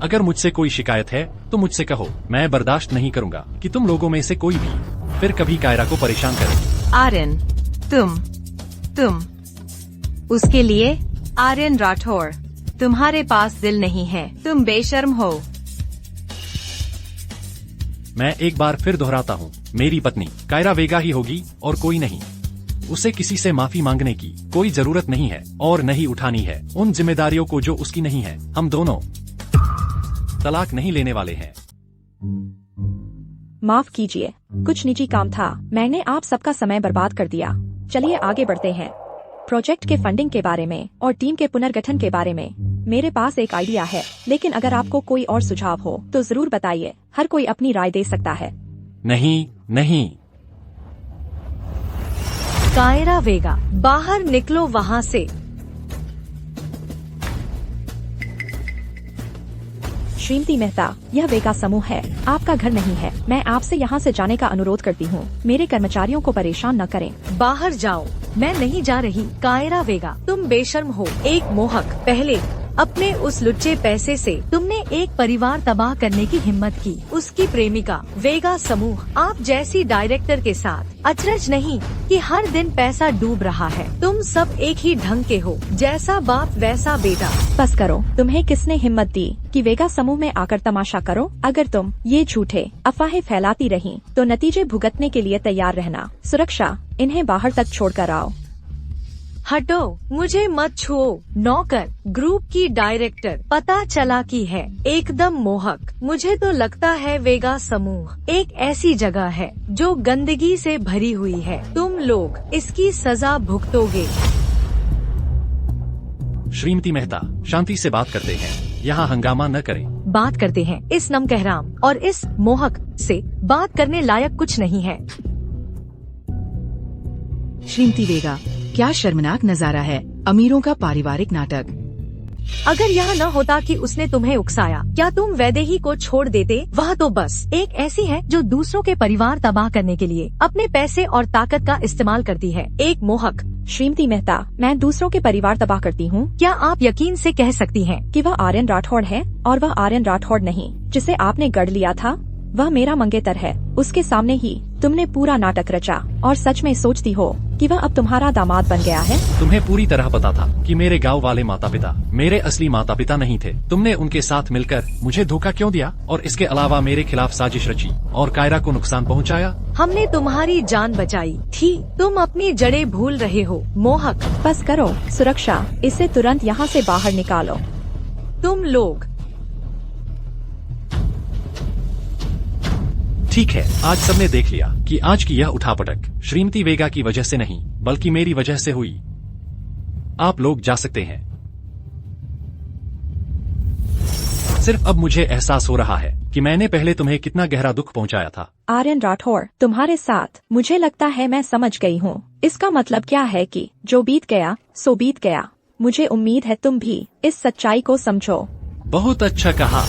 अगर मुझसे कोई शिकायत है तो मुझसे कहो। मैं बर्दाश्त नहीं करूंगा कि तुम लोगों में से कोई भी फिर कभी कायरा को परेशान करे। आर्यन, तुम उसके लिए आर्यन राठौर, तुम्हारे पास दिल नहीं है, तुम बेशर्म हो। मैं एक बार फिर दोहराता हूँ, मेरी पत्नी कायरा वेगा ही होगी और कोई नहीं। उसे किसी से माफी मांगने की कोई जरूरत नहीं है और नहीं उठानी है उन जिम्मेदारियों को जो उसकी नहीं है। हम दोनों तलाक नहीं लेने वाले हैं। माफ कीजिए, कुछ निजी काम था, मैंने आप सबका समय बर्बाद कर दिया। चलिए आगे बढ़ते हैं। प्रोजेक्ट के फंडिंग के बारे में और टीम के पुनर्गठन के बारे में मेरे पास एक आइडिया है, लेकिन अगर आपको कोई और सुझाव हो तो जरूर बताइए। हर कोई अपनी राय दे सकता है। नहीं। कायरा वेगा, बाहर निकलो वहाँ से। श्रीमती मेहता, यह वेगा समूह है, आपका घर नहीं है। मैं आपसे यहाँ से जाने का अनुरोध करती हूँ। मेरे कर्मचारियों को परेशान न करें। बाहर जाओ। मैं नहीं जा रही। कायरा वेगा, तुम बेशर्म हो, एक मोहक। पहले अपने उस लुच्चे पैसे से तुमने एक परिवार तबाह करने की हिम्मत की। उसकी प्रेमिका वेगा समूह आप जैसी डायरेक्टर के साथ। अचरज नहीं कि हर दिन पैसा डूब रहा है। तुम सब एक ही ढंग के हो, जैसा बाप वैसा बेटा। बस करो। तुम्हें किसने हिम्मत दी कि वेगा समूह में आकर तमाशा करो? अगर तुम ये झूठे अफवाहें फैलाती रही तो नतीजे भुगतने के लिए तैयार रहना। सुरक्षा, इन्हें बाहर तक छोड़कर आओ। हटो, मुझे मत छुओ। नौकर, ग्रुप की डायरेक्टर पता चला की है, एकदम मोहक। मुझे तो लगता है वेगा समूह एक ऐसी जगह है जो गंदगी से भरी हुई है। तुम लोग इसकी सजा भुगतोगे। श्रीमती मेहता, शांति से बात करते हैं, यहाँ हंगामा न करें। बात करते हैं। इस नमकहराम और इस मोहक से बात करने लायक कुछ नहीं है। श्रीमती वेगा, क्या शर्मनाक नजारा है। अमीरों का पारिवारिक नाटक। अगर यह न होता कि उसने तुम्हें उकसाया, क्या तुम वैदेही को छोड़ देते? वह तो बस एक ऐसी है जो दूसरों के परिवार तबाह करने के लिए अपने पैसे और ताकत का इस्तेमाल करती है। एक मोहक। श्रीमती मेहता, मैं दूसरों के परिवार तबाह करती हूँ? क्या आप यकीन से कह सकती हैं कि वह आर्यन राठौड़ है और वह आर्यन राठौड़ नहीं जिसे आपने गढ़ लिया था। वह मेरा मंगेतर है। उसके सामने ही तुमने पूरा नाटक रचा और सच में सोचती हो कि वह अब तुम्हारा दामाद बन गया है? तुम्हें पूरी तरह पता था कि मेरे गांव वाले माता पिता मेरे असली माता पिता नहीं थे। तुमने उनके साथ मिलकर मुझे धोखा क्यों दिया और इसके अलावा मेरे खिलाफ साजिश रची और कायरा को नुकसान पहुंचाया? हमने तुम्हारी जान बचाई थी। तुम अपनी जड़ें भूल रहे हो, मोहक। बस करो। सुरक्षा, इसे तुरंत यहाँ से बाहर निकालो। तुम लोग। ठीक है, आज सबने देख लिया कि आज की यह उठापटक श्रीमती वेगा की वजह से नहीं बल्कि मेरी वजह से हुई। आप लोग जा सकते हैं। सिर्फ अब मुझे एहसास हो रहा है कि मैंने पहले तुम्हें कितना गहरा दुख पहुंचाया था। आर्यन राठौड़ तुम्हारे साथ, मुझे लगता है मैं समझ गई हूँ। इसका मतलब क्या है कि जो बीत गया सो बीत गया। मुझे उम्मीद है तुम भी इस सच्चाई को समझो। बहुत अच्छा कहा।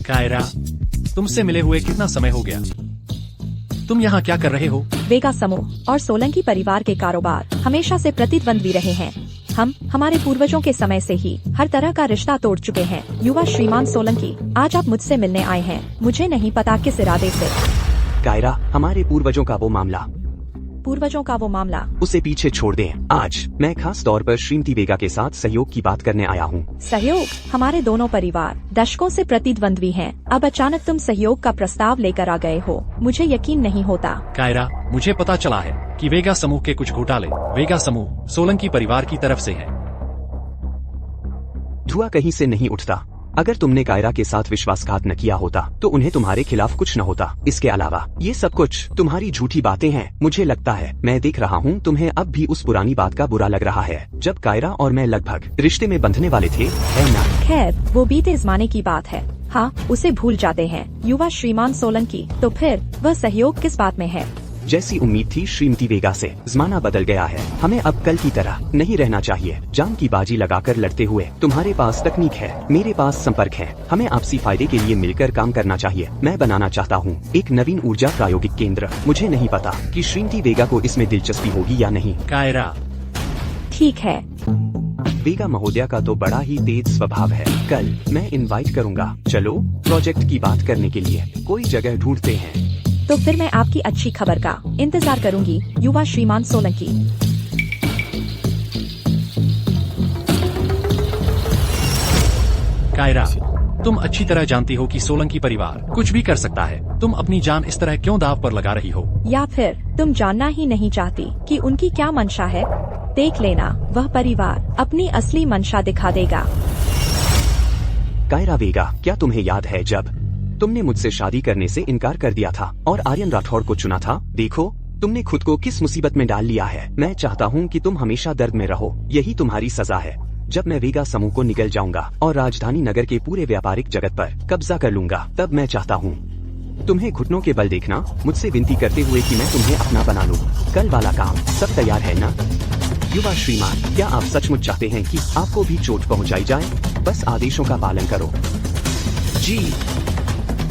कायरा, तुमसे मिले हुए कितना समय हो गया? तुम यहाँ क्या कर रहे हो? वेगा समूह और सोलंकी परिवार के कारोबार हमेशा से प्रतिद्वंद्वी रहे हैं। हम हमारे पूर्वजों के समय से ही हर तरह का रिश्ता तोड़ चुके हैं। युवा श्रीमान सोलंकी, आज आप मुझसे मिलने आए हैं। मुझे नहीं पता किस इरादे से। कायरा, हमारे पूर्वजों का वो मामला उसे पीछे छोड़ दें। आज मैं खास तौर पर श्रीमती वेगा के साथ सहयोग की बात करने आया हूँ। सहयोग? हमारे दोनों परिवार दशकों से प्रतिद्वंद्वी हैं। अब अचानक तुम सहयोग का प्रस्ताव लेकर आ गए हो, मुझे यकीन नहीं होता। कायरा, मुझे पता चला है कि वेगा समूह के कुछ घोटाले वेगा समूह सोलंकी परिवार की तरफ से हैं। धुआं कहीं से नहीं उठता। अगर तुमने कायरा के साथ विश्वासघात न किया होता तो उन्हें तुम्हारे खिलाफ कुछ न होता। इसके अलावा ये सब कुछ तुम्हारी झूठी बातें हैं। मुझे लगता है, मैं देख रहा हूँ, तुम्हें अब भी उस पुरानी बात का बुरा लग रहा है जब कायरा और मैं लगभग रिश्ते में बंधने वाले थे, है ना? खैर, वो बीते जमाने की बात है। हाँ, उसे भूल जाते हैं। युवा श्रीमान सोलंकी, तो फिर वह सहयोग किस बात में है? जैसी उम्मीद थी श्रीमती वेगा से, जमाना बदल गया है। हमें अब कल की तरह नहीं रहना चाहिए। जान की बाजी लगाकर लड़ते हुए तुम्हारे पास तकनीक है, मेरे पास संपर्क है। हमें आपसी फायदे के लिए मिलकर काम करना चाहिए। मैं बनाना चाहता हूँ एक नवीन ऊर्जा प्रायोगिक केंद्र। मुझे नहीं पता कि श्रीमती वेगा को इसमें दिलचस्पी होगी या नहीं। कायरा, ठीक है। वेगा महोदया का तो बड़ा ही तेज स्वभाव है। कल मैं इनवाइट करूँगा। चलो प्रोजेक्ट की बात करने के लिए कोई जगह ढूंढते हैं। तो फिर मैं आपकी अच्छी खबर का इंतजार करूंगी, युवा श्रीमान सोलंकी। कायरा, तुम अच्छी तरह जानती हो कि सोलंकी परिवार कुछ भी कर सकता है। तुम अपनी जान इस तरह क्यों दांव पर लगा रही हो? या फिर तुम जानना ही नहीं चाहती कि उनकी क्या मंशा है? देख लेना, वह परिवार अपनी असली मंशा दिखा देगा। कायरा वेगा, क्या तुम्हें याद है जब तुमने मुझसे शादी करने से इनकार कर दिया था और आर्यन राठौड़ को चुना था? देखो, तुमने खुद को किस मुसीबत में डाल लिया है। मैं चाहता हूँ कि तुम हमेशा दर्द में रहो। यही तुम्हारी सजा है। जब मैं वेगा समूह को निगल जाऊंगा और राजधानी नगर के पूरे व्यापारिक जगत पर कब्जा कर लूंगा, तब मैं चाहता हूँ तुम्हें घुटनों के बल देखना, मुझसे विनती करते हुए कि मैं तुम्हें अपना बना लूं। कल वाला काम सब तैयार है ना? युवा श्रीमान, क्या आप सचमुच चाहते हैं कि आपको भी चोट पहुंचाई जाए? बस आदेशों का पालन करो। जी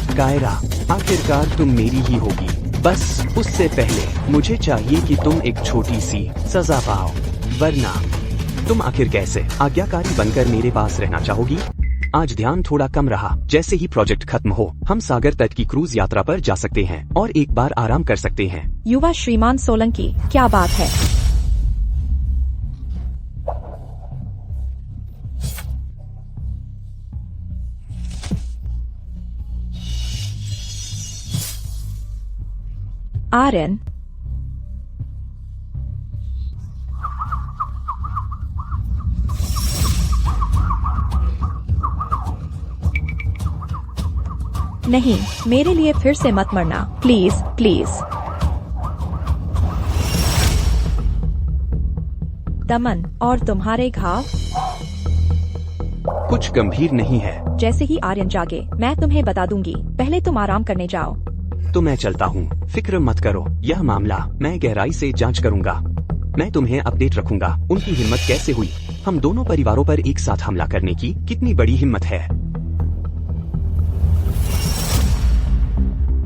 कायरा, आखिरकार तुम मेरी ही होगी। बस उससे पहले मुझे चाहिए कि तुम एक छोटी सी सजा पाओ, वरना तुम आखिर कैसे आज्ञाकारी बनकर मेरे पास रहना चाहोगी? आज ध्यान थोड़ा कम रहा। जैसे ही प्रोजेक्ट खत्म हो, हम सागर तट की क्रूज यात्रा पर जा सकते हैं और एक बार आराम कर सकते हैं। युवा श्रीमान सोलंकी, क्या बात है? आर्यन, नहीं, मेरे लिए फिर से मत मरना, प्लीज प्लीज। दमन, और तुम्हारे घाव? कुछ गंभीर नहीं है। जैसे ही आर्यन जागे, मैं तुम्हें बता दूंगी। पहले तुम आराम करने जाओ। तो मैं चलता हूँ, फिक्र मत करो। यह मामला मैं गहराई से जांच करूंगा। मैं तुम्हें अपडेट रखूंगा। उनकी हिम्मत कैसे हुई? हम दोनों परिवारों पर एक साथ हमला करने की कितनी बड़ी हिम्मत है।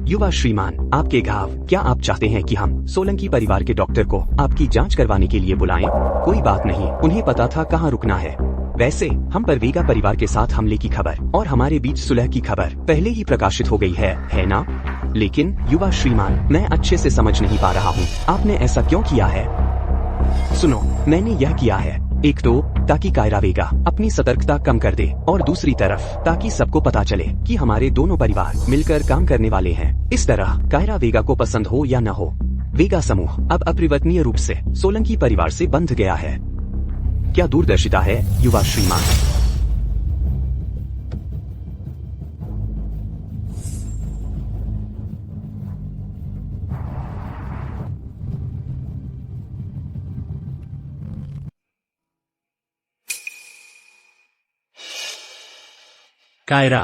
युवा श्रीमान, आपके घाव, क्या आप चाहते हैं कि हम सोलंकी परिवार के डॉक्टर को आपकी जांच करवाने के लिए बुलाएं? कोई बात नहीं, उन्हें पता था कहाँ रुकना है। वैसे हम पर वेगा परिवार के साथ हमले की खबर और हमारे बीच सुलह की खबर पहले ही प्रकाशित हो गई है ना? लेकिन युवा श्रीमान, मैं अच्छे से समझ नहीं पा रहा हूँ, आपने ऐसा क्यों किया है? सुनो, मैंने यह किया है, एक तो ताकि कायरा वेगा अपनी सतर्कता कम कर दे, और दूसरी तरफ ताकि सबको पता चले कि हमारे दोनों परिवार मिलकर काम करने वाले हैं। इस तरह कायरा वेगा को पसंद हो या न हो, वेगा समूह अब अपरिवर्तनीय रूप से सोलंकी परिवार से बंध गया है। क्या दूरदर्शिता है युवा श्रीमान। कायरा,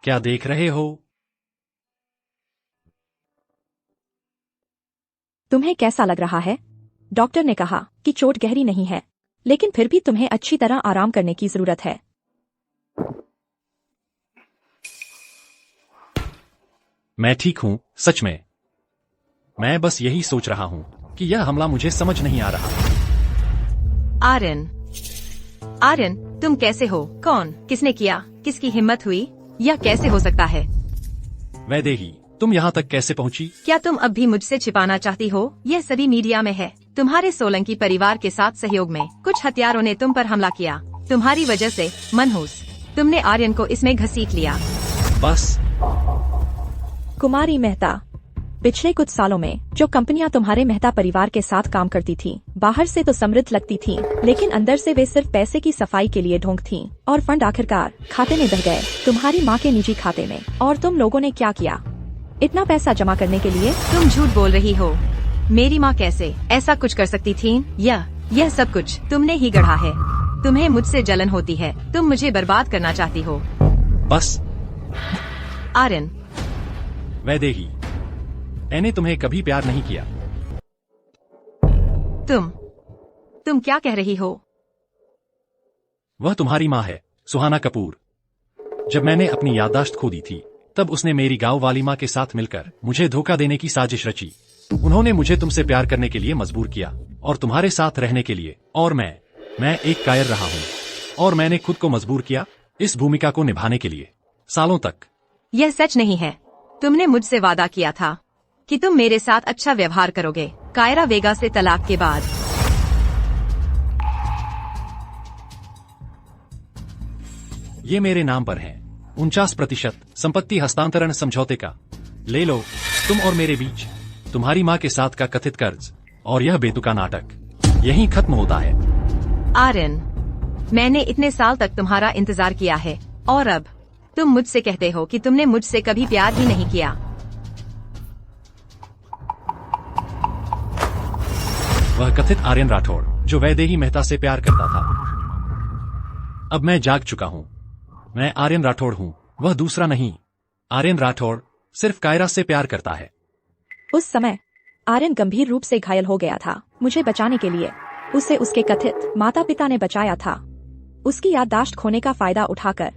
क्या देख रहे हो? तुम्हें कैसा लग रहा है? डॉक्टर ने कहा कि चोट गहरी नहीं है, लेकिन फिर भी तुम्हें अच्छी तरह आराम करने की जरूरत है। मैं ठीक हूँ, सच में। मैं बस यही सोच रहा हूँ कि यह हमला मुझे समझ नहीं आ रहा। आर्यन, आर्यन, तुम कैसे हो? कौन? किसने किया? किसकी हिम्मत हुई? यह कैसे हो सकता है? वैदेही, तुम यहाँ तक कैसे पहुँची? क्या तुम अब भी मुझसे छिपाना चाहती हो? यह सभी मीडिया में है। तुम्हारे सोलंकी परिवार के साथ सहयोग में कुछ हत्यारों ने तुम पर हमला किया। तुम्हारी वजह से, मनहूस, तुमने आर्यन को इसमें घसीट लिया। बस। कुमारी मेहता, पिछले कुछ सालों में जो कंपनियां तुम्हारे मेहता परिवार के साथ काम करती थीं, बाहर से तो समृद्ध लगती थीं, लेकिन अंदर से वे सिर्फ पैसे की सफाई के लिए ढोंग थीं, और फंड आखिरकार खाते में बह गए, तुम्हारी माँ के निजी खाते में। और तुम लोगों ने क्या किया? इतना पैसा जमा करने के लिए? तुम झूठ बोल रही हो। मेरी माँ कैसे ऐसा कुछ कर सकती थी? यह सब कुछ तुमने ही गढ़ा है। तुम्हें मुझसे जलन होती है। तुम मुझे बर्बाद करना चाहती हो। बस। आर्यन, वैदेही, मैंने तुम्हें कभी प्यार नहीं किया। तुम क्या कह रही हो? वह तुम्हारी माँ है, सुहाना कपूर। जब मैंने अपनी याददाश्त खो दी थी, तब उसने मेरी गांव वाली माँ के साथ मिलकर मुझे धोखा देने की साजिश रची। उन्होंने मुझे तुमसे प्यार करने के लिए मजबूर किया और तुम्हारे साथ रहने के लिए। और मैं एक कायर रहा हूँ, और मैंने खुद को मजबूर किया इस भूमिका को निभाने के लिए, सालों तक। यह सच नहीं है। तुमने मुझसे वादा किया था कि तुम मेरे साथ अच्छा व्यवहार करोगे, कायरा वेगा से तलाक के बाद। ये मेरे नाम पर है 49% संपत्ति हस्तांतरण समझौते का। ले लो, तुम और मेरे बीच तुम्हारी माँ के साथ का कथित कर्ज और यह बेतुका नाटक यहीं खत्म होता है। आर्यन, मैंने इतने साल तक तुम्हारा इंतजार किया है, और अब तुम मुझसे कहते हो कि तुमने मुझसे कभी प्यार ही नहीं किया। वह कथित आर्यन राठौड़ जो वैदेही मेहता से प्यार करता था। अब मैं जाग चुका हूँ। मैं आर्यन राठौड़ हूँ, वह दूसरा नहीं। आर्यन राठौड़ सिर्फ कायरा से प्यार करता है। उस समय आर्यन गंभीर रूप से घायल हो गया था। मुझे बचाने के लिए उसे उसके कथित माता पिता ने बचाया था। उसकी याददाश्त खोने का फायदा उठाकर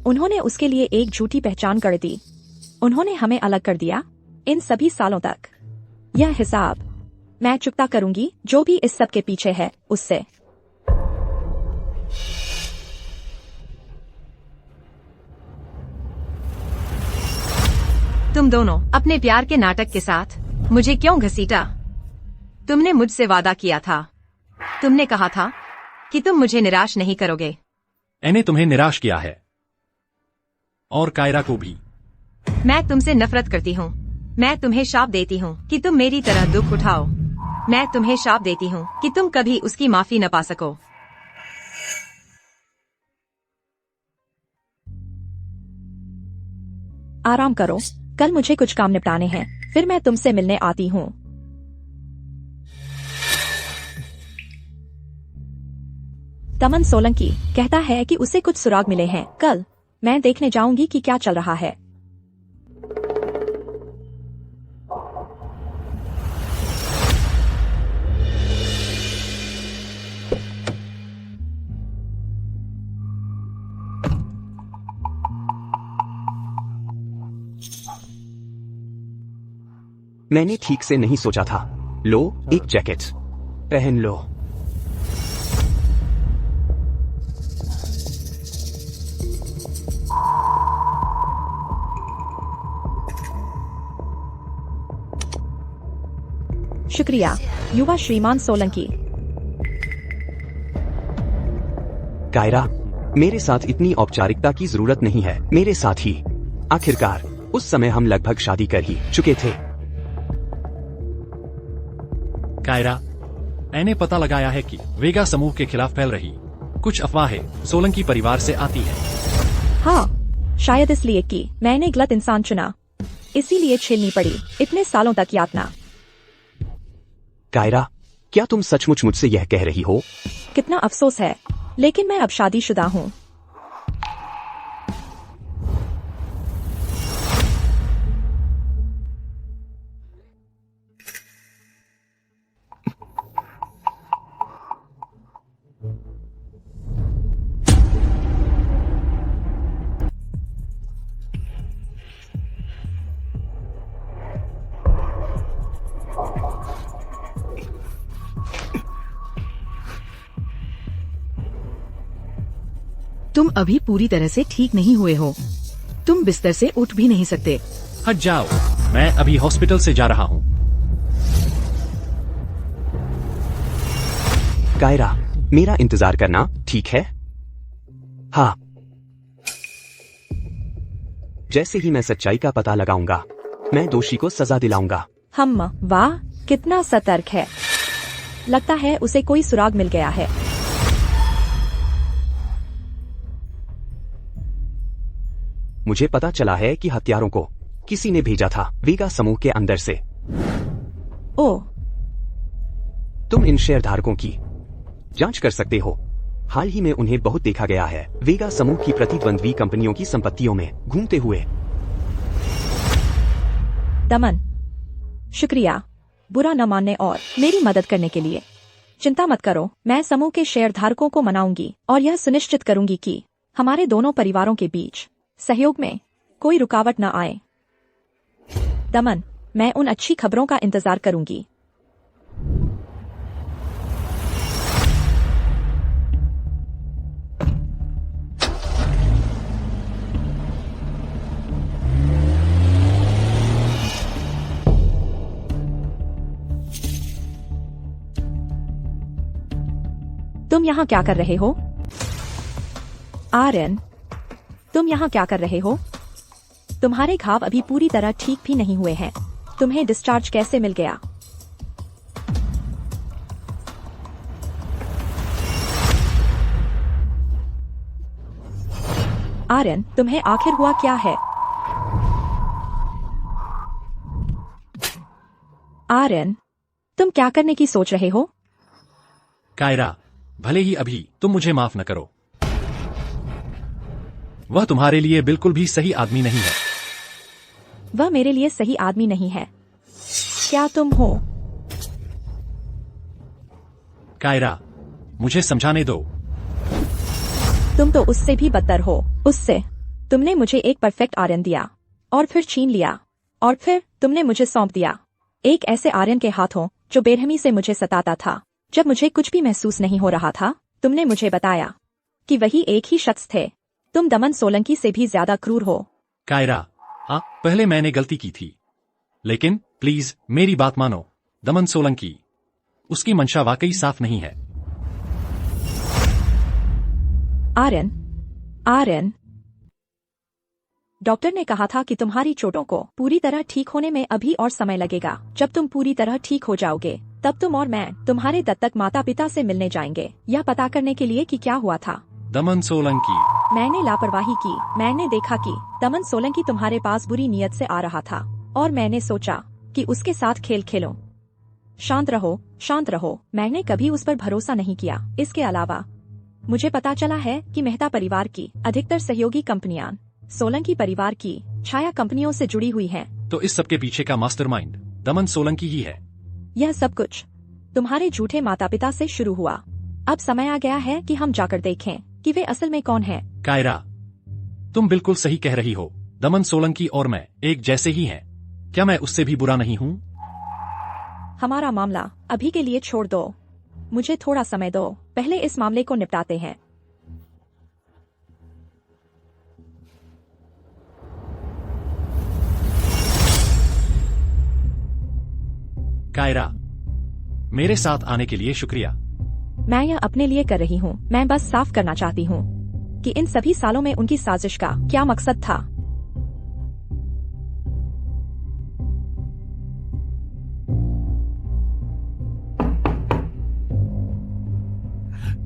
उन्होंने उसके लिए एक झूठी पहचान गढ़ दी। उन्होंने हमें अलग कर दिया इन सभी सालों तक। यह हिसाब मैं चुकता करूंगी, जो भी इस सब के पीछे है उससे। तुम दोनों अपने प्यार के नाटक के साथ मुझे क्यों घसीटा? तुमने मुझसे वादा किया था। तुमने कहा था कि तुम मुझे निराश नहीं करोगे। मैंने तुम्हें निराश किया है, और कायरा को भी। मैं तुमसे नफरत करती हूँ। मैं तुम्हें शाप देती हूँ कि तुम मेरी तरह दुख उठाओ। मैं तुम्हें शाप देती हूँ कि तुम कभी उसकी माफी न पा सको। आराम करो, कल मुझे कुछ काम निपटाने हैं, फिर मैं तुमसे मिलने आती हूँ। तमन सोलंकी कहता है कि उसे कुछ सुराग मिले हैं। कल मैं देखने जाऊंगी कि क्या चल रहा है। मैंने ठीक से नहीं सोचा था। लो, एक जैकेट पहन लो। शुक्रिया, युवा श्रीमान सोलंकी। कायरा, मेरे साथ इतनी औपचारिकता की जरूरत नहीं है। मेरे साथ ही। आखिरकार उस समय हम लगभग शादी कर ही चुके थे। कायरा, मैंने पता लगाया है कि वेगा समूह के खिलाफ फैल रही कुछ अफवाहें सोलंकी परिवार से आती हैं। हाँ, शायद इसलिए कि मैंने गलत इंसान चुना, इसीलिए झेलनी पड़ी इतने सालों तक यातना। कायरा, क्या तुम सचमुच मुझसे यह कह रही हो? कितना अफसोस है, लेकिन मैं अब शादीशुदा हूँ। तुम अभी पूरी तरह से ठीक नहीं हुए हो। तुम बिस्तर से उठ भी नहीं सकते। हट जाओ, मैं अभी हॉस्पिटल से जा रहा हूँ। कायरा, मेरा इंतजार करना ठीक है? हाँ। जैसे ही मैं सच्चाई का पता लगाऊंगा, मैं दोषी को सजा दिलाऊंगा। वाह, कितना सतर्क है। लगता है उसे कोई सुराग मिल गया है। मुझे पता चला है कि हत्यारों को किसी ने भेजा था वेगा समूह के अंदर से। ओह, तुम इन शेयरधारकों की जांच कर सकते हो। हाल ही में उन्हें बहुत देखा गया है वेगा समूह की प्रतिद्वंद्वी कंपनियों की संपत्तियों में घूमते हुए। दमन, शुक्रिया बुरा न मानने और मेरी मदद करने के लिए। चिंता मत करो, मैं समूह के शेयरधारकों को मनाऊंगी और यह सुनिश्चित करूंगी कि हमारे दोनों परिवारों के बीच सहयोग में कोई रुकावट न आए। दमन, मैं उन अच्छी खबरों का इंतजार करूंगी। तुम यहाँ क्या कर रहे हो? आर्यन, तुम यहाँ क्या कर रहे हो? तुम्हारे घाव अभी पूरी तरह ठीक भी नहीं हुए हैं। तुम्हें डिस्चार्ज कैसे मिल गया? आर्यन, तुम्हें आखिर हुआ क्या है? आर्यन, तुम क्या करने की सोच रहे हो? कायरा, भले ही अभी तुम मुझे माफ न करो, वह तुम्हारे लिए बिल्कुल भी सही आदमी नहीं है। वह मेरे लिए सही आदमी नहीं है। क्या तुम हो? कायरा, मुझे समझाने दो। तुम तो उससे भी बदतर हो। उससे तुमने मुझे एक परफेक्ट आर्यन दिया और फिर छीन लिया और फिर तुमने मुझे सौंप दिया एक ऐसे आर्यन के हाथों जो बेरहमी से मुझे सताता था। जब मुझे कुछ भी महसूस नहीं हो रहा था, तुमने मुझे बताया कि वही एक ही शख्स थे। तुम दमन सोलंकी से भी ज्यादा क्रूर हो। कायरा, हाँ, पहले मैंने गलती की थी, लेकिन प्लीज मेरी बात मानो। दमन सोलंकी, उसकी मंशा वाकई साफ नहीं है। आर्यन, आर्यन, डॉक्टर ने कहा था कि तुम्हारी चोटों को पूरी तरह ठीक होने में अभी और समय लगेगा। जब तुम पूरी तरह ठीक हो जाओगे, तब तुम और मैं तुम्हारे दत्तक माता पिता से मिलने जाएंगे, यह पता करने के लिए कि क्या हुआ था। दमन सोलंकी, मैंने लापरवाही की। मैंने देखा कि दमन सोलंकी तुम्हारे पास बुरी नीयत से आ रहा था और मैंने सोचा कि उसके साथ खेल खेलो। शांत रहो, शांत रहो। मैंने कभी उस पर भरोसा नहीं किया। इसके अलावा मुझे पता चला है कि मेहता परिवार की अधिकतर सहयोगी कंपनियां सोलंकी परिवार की छाया कंपनियों से जुड़ी हुई हैं। तो इस सबके पीछे का मास्टरमाइंड दमन सोलंकी ही है। यह सब कुछ तुम्हारे झूठे माता पिता से शुरू हुआ। अब समय आ गया है कि हम जाकर देखें कि वे असल में कौन हैं। कायरा, तुम बिल्कुल सही कह रही हो। दमन सोलंकी और मैं एक जैसे ही हैं। क्या मैं उससे भी बुरा नहीं हूँ? हमारा मामला अभी के लिए छोड़ दो। मुझे थोड़ा समय दो। पहले इस मामले को निपटाते हैं। कायरा, मेरे साथ आने के लिए शुक्रिया। मैं यह अपने लिए कर रही हूँ। मैं बस साफ करना चाहती हूँ कि इन सभी सालों में उनकी साजिश का क्या मकसद था।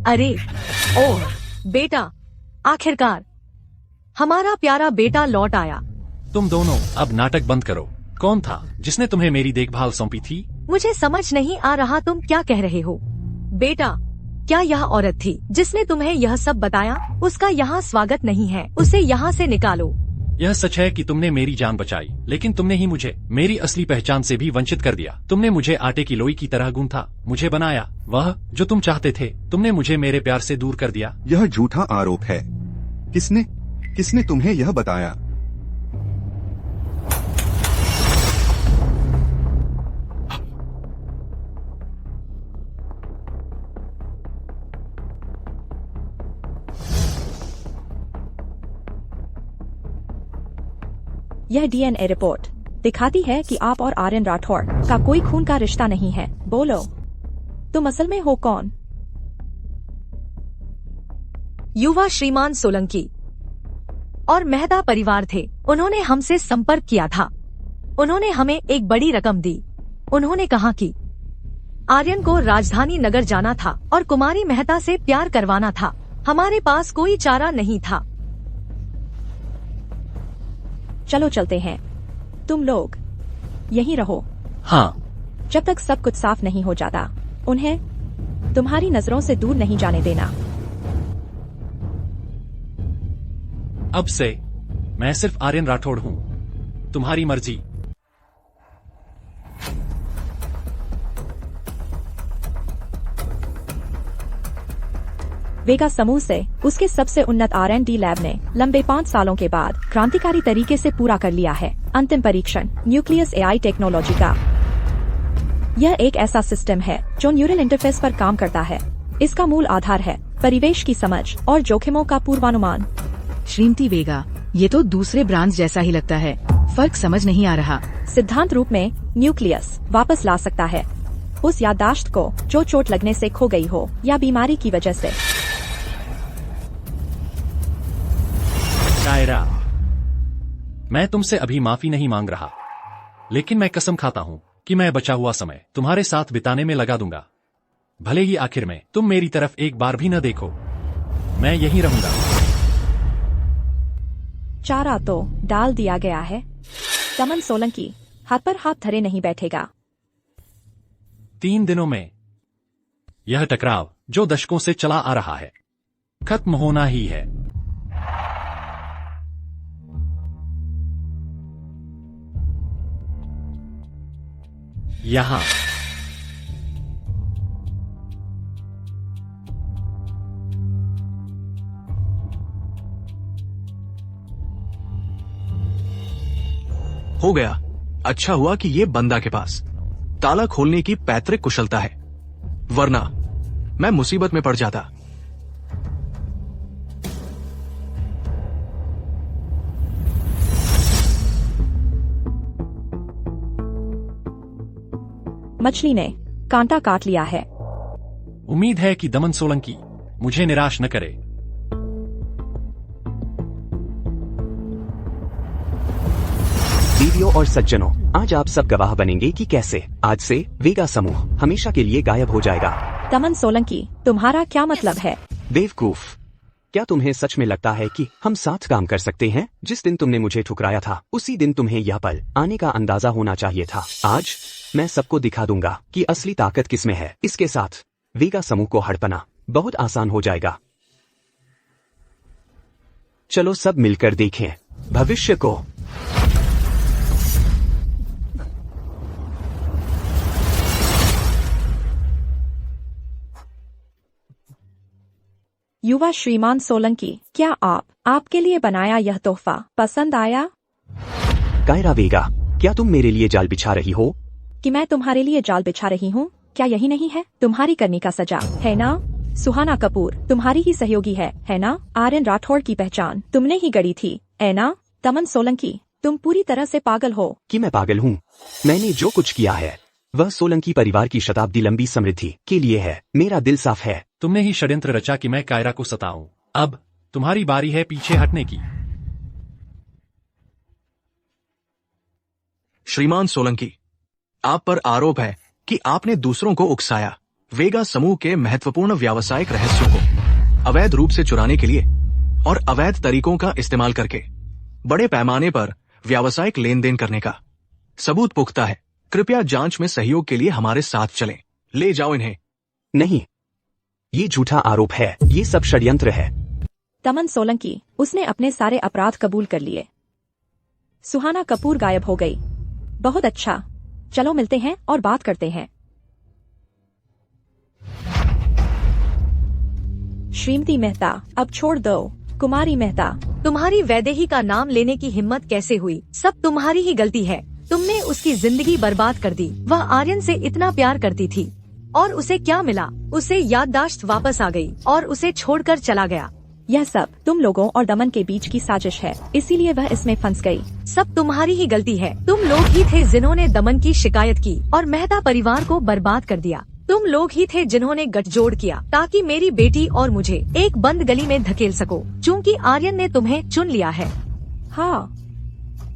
अरे, ओह बेटा, आखिरकार हमारा प्यारा बेटा लौट आया। तुम दोनों अब नाटक बंद करो। कौन था जिसने तुम्हें मेरी देखभाल सौंपी थी? मुझे समझ नहीं आ रहा तुम क्या कह रहे हो। बेटा, क्या यह औरत थी जिसने तुम्हें यह सब बताया? उसका यहाँ स्वागत नहीं है। उसे यहाँ से निकालो। यह सच है कि तुमने मेरी जान बचाई, लेकिन तुमने ही मुझे मेरी असली पहचान से भी वंचित कर दिया। तुमने मुझे आटे की लोई की तरह गूंथा, मुझे बनाया वह जो तुम चाहते थे। तुमने मुझे मेरे प्यार से दूर कर दिया। यह झूठा आरोप है। किसने तुम्हें यह बताया? यह DNA रिपोर्ट दिखाती है कि आप और आर्यन राठौड़ का कोई खून का रिश्ता नहीं है। बोलो, तुम असल में हो कौन? युवा श्रीमान सोलंकी और मेहता परिवार थे। उन्होंने हमसे संपर्क किया था। उन्होंने हमें एक बड़ी रकम दी। उन्होंने कहा कि आर्यन को राजधानी नगर जाना था और कुमारी मेहता से प्यार करवाना था। हमारे पास कोई चारा नहीं था। चलो चलते हैं। तुम लोग यहीं रहो। हाँ। जब तक सब कुछ साफ नहीं हो जाता, उन्हें तुम्हारी नजरों से दूर नहीं जाने देना। अब से मैं सिर्फ आर्यन राठौड़ हूँ। तुम्हारी मर्जी। वेगा समूह से उसके सबसे उन्नत R&D लैब ने लंबे 5 सालों के बाद क्रांतिकारी तरीके से पूरा कर लिया है अंतिम परीक्षण न्यूक्लियस AI टेक्नोलॉजी का। यह एक ऐसा सिस्टम है जो न्यूरल इंटरफेस पर काम करता है। इसका मूल आधार है परिवेश की समझ और जोखिमों का पूर्वानुमान। श्रीमती वेगा, ये तो दूसरे ब्रांच जैसा ही लगता है। फर्क समझ नहीं आ रहा। सिद्धांत रूप में न्यूक्लियस वापस ला सकता है उस याददाश्त को जो चोट लगने से खो गई हो या बीमारी की वजह से। कायरा, मैं तुमसे अभी माफी नहीं मांग रहा, लेकिन मैं कसम खाता हूँ कि मैं बचा हुआ समय तुम्हारे साथ बिताने में लगा दूंगा। भले ही आखिर में तुम मेरी तरफ एक बार भी न देखो, मैं यहीं रहूंगा। चारा तो डाल दिया गया है। दमन सोलंकी हाथ पर हाथ धरे नहीं बैठेगा। 3 दिनों में यह टकराव जो दशकों से चला आ रहा है खत्म होना ही है। यहाँ हो गया। अच्छा हुआ कि ये बंदा के पास ताला खोलने की पैतृक कुशलता है, वरना मैं मुसीबत में पड़ जाता। मछली ने कांटा काट लिया है। उम्मीद है कि दमन सोलंकी मुझे निराश न करे। दीदियों और सज्जनों, आज आप सब गवाह बनेंगे कि कैसे आज से वेगा समूह हमेशा के लिए गायब हो जाएगा। दमन सोलंकी, तुम्हारा क्या मतलब है? बेवकूफ, क्या तुम्हें सच में लगता है कि हम साथ काम कर सकते हैं? जिस दिन तुमने मुझे ठुकराया था उसी दिन तुम्हें यह पल आने का अंदाजा होना चाहिए था। आज मैं सबको दिखा दूंगा कि असली ताकत किसमें है। इसके साथ वेगा समूह को हड़पना बहुत आसान हो जाएगा। चलो सब मिलकर देखें भविष्य को। युवा श्रीमान सोलंकी, क्या आपके लिए बनाया यह तोहफा पसंद आया? कायरा वेगा, क्या तुम मेरे लिए जाल बिछा रही हो? कि मैं तुम्हारे लिए जाल बिछा रही हूँ? क्या यही नहीं है तुम्हारी करने का सजा, है ना? सुहाना कपूर तुम्हारी ही सहयोगी है ना? आर्यन राठौड़ की पहचान तुमने ही गढ़ी थी, है ना? दमन सोलंकी, तुम पूरी तरह से पागल हो। कि मैं पागल हूँ? मैंने जो कुछ किया है वह सोलंकी परिवार की शताब्दी लंबी समृद्धि के लिए है। मेरा दिल साफ है। तुमने ही षड्यंत्र रचा कि मैं कायरा को सताऊं। अब तुम्हारी बारी है पीछे हटने की। श्रीमान सोलंकी, आप पर आरोप है कि आपने दूसरों को उकसाया वेगा समूह के महत्वपूर्ण व्यावसायिक रहस्यों को अवैध रूप से चुराने के लिए और अवैध तरीकों का इस्तेमाल करके बड़े पैमाने पर व्यावसायिक लेन देन करने का सबूत पुख्ता है। कृपया जांच में सहयोग के लिए हमारे साथ चलें। ले जाओ इन्हें। नहीं, ये झूठा आरोप है। ये सब षड्यंत्र है। दमन सोलंकी, उसने अपने सारे अपराध कबूल कर लिए। सुहाना कपूर गायब हो गई। बहुत अच्छा, चलो मिलते हैं और बात करते हैं। श्रीमती मेहता, अब छोड़ दो। कुमारी मेहता, तुम्हारी वैदेही का नाम लेने की हिम्मत कैसे हुई? सब तुम्हारी ही गलती है। तुमने उसकी जिंदगी बर्बाद कर दी। वह आर्यन से इतना प्यार करती थी और उसे क्या मिला? उसे याददाश्त वापस आ गई और उसे छोड़कर चला गया। यह सब तुम लोगों और दमन के बीच की साजिश है, इसीलिए वह इसमें फंस गई। सब तुम्हारी ही गलती है। तुम लोग ही थे जिन्होंने दमन की शिकायत की और मेहता परिवार को बर्बाद कर दिया। तुम लोग ही थे जिन्होंने गठजोड़ किया ताकि मेरी बेटी और मुझे एक बंद गली में धकेल सको। क्योंकि आर्यन ने तुम्हें चुन लिया है। हाँ,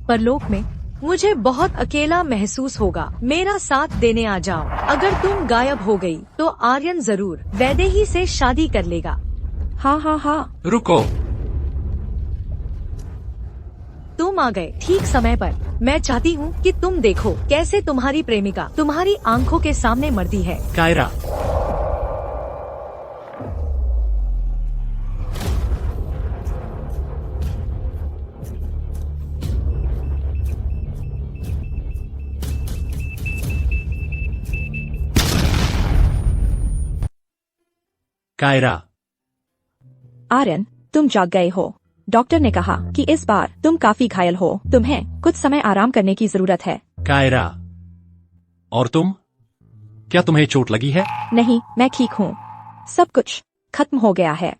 परलोक में मुझे बहुत अकेला महसूस होगा। मेरा साथ देने आ जाओ। अगर तुम गायब हो गई तो आर्यन जरूर वैदेही से शादी कर लेगा। हाँ हाँ हाँ। रुको, तुम आ गए ठीक समय पर। मैं चाहती हूँ कि तुम देखो कैसे तुम्हारी प्रेमिका तुम्हारी आंखों के सामने मरती है। कायरा, कायरा, आर्यन, तुम जाग गए हो। डॉक्टर ने कहा कि इस बार तुम काफी घायल हो, तुम्हें कुछ समय आराम करने की जरूरत है। कायरा, और तुम? क्या तुम्हें चोट लगी है? नहीं, मैं ठीक हूँ। सब कुछ खत्म हो गया है।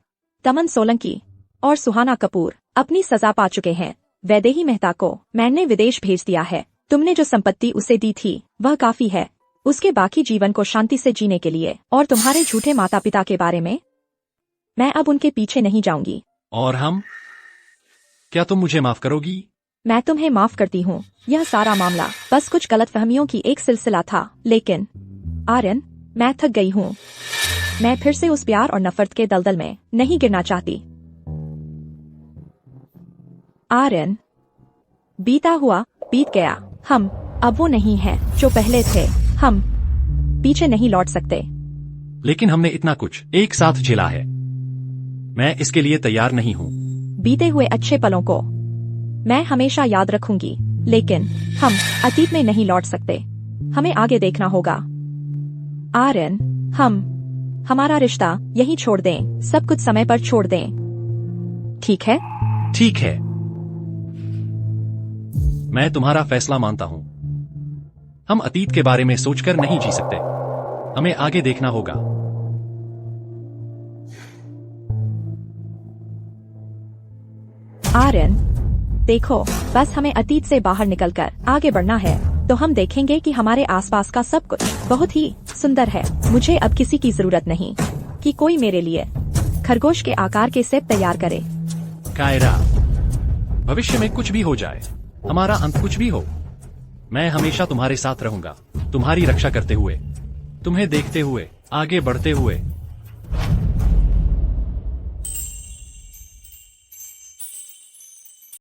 दमन सोलंकी और सुहाना कपूर अपनी सजा पा चुके हैं। वैदेही मेहता को मैंने विदेश भेज दिया है। तुमने जो संपत्ति उसे दी थी वह काफी है उसके बाकी जीवन को शांति से जीने के लिए। और तुम्हारे झूठे माता पिता के बारे में मैं अब उनके पीछे नहीं जाऊंगी। और हम? क्या तुम मुझे माफ करोगी? मैं तुम्हें माफ करती हूँ। यह सारा मामला बस कुछ गलतफहमियों की एक सिलसिला था। लेकिन आर्यन, मैं थक गई हूँ। मैं फिर से उस प्यार और नफरत के दलदल में नहीं गिरना चाहती। आर्यन, बीता हुआ बीत गया। हम अब वो नहीं हैं जो पहले थे। हम पीछे नहीं लौट सकते। लेकिन हमने इतना कुछ एक साथ झेला है। मैं इसके लिए तैयार नहीं हूँ। बीते हुए अच्छे पलों को मैं हमेशा याद रखूंगी, लेकिन हम अतीत में नहीं लौट सकते। हमें आगे देखना होगा। आर्यन, हम हमारा रिश्ता यहीं छोड़ दें, सब कुछ समय पर छोड़ दें। ठीक है? ठीक है, मैं तुम्हारा फैसला मानता हूँ। हम अतीत के बारे में सोचकर नहीं जी सकते। हमें आगे देखना होगा। आर्यन, देखो, बस हमें अतीत से बाहर निकलकर आगे बढ़ना है, तो हम देखेंगे कि हमारे आसपास का सब कुछ बहुत ही सुंदर है। मुझे अब किसी की जरूरत नहीं कि कोई मेरे लिए खरगोश के आकार के सेब तैयार करे। कायरा, भविष्य में कुछ भी हो जाए, हमारा अंत कुछ भी हो, मैं हमेशा तुम्हारे साथ रहूंगा, तुम्हारी रक्षा करते हुए, तुम्हें देखते हुए, आगे बढ़ते हुए।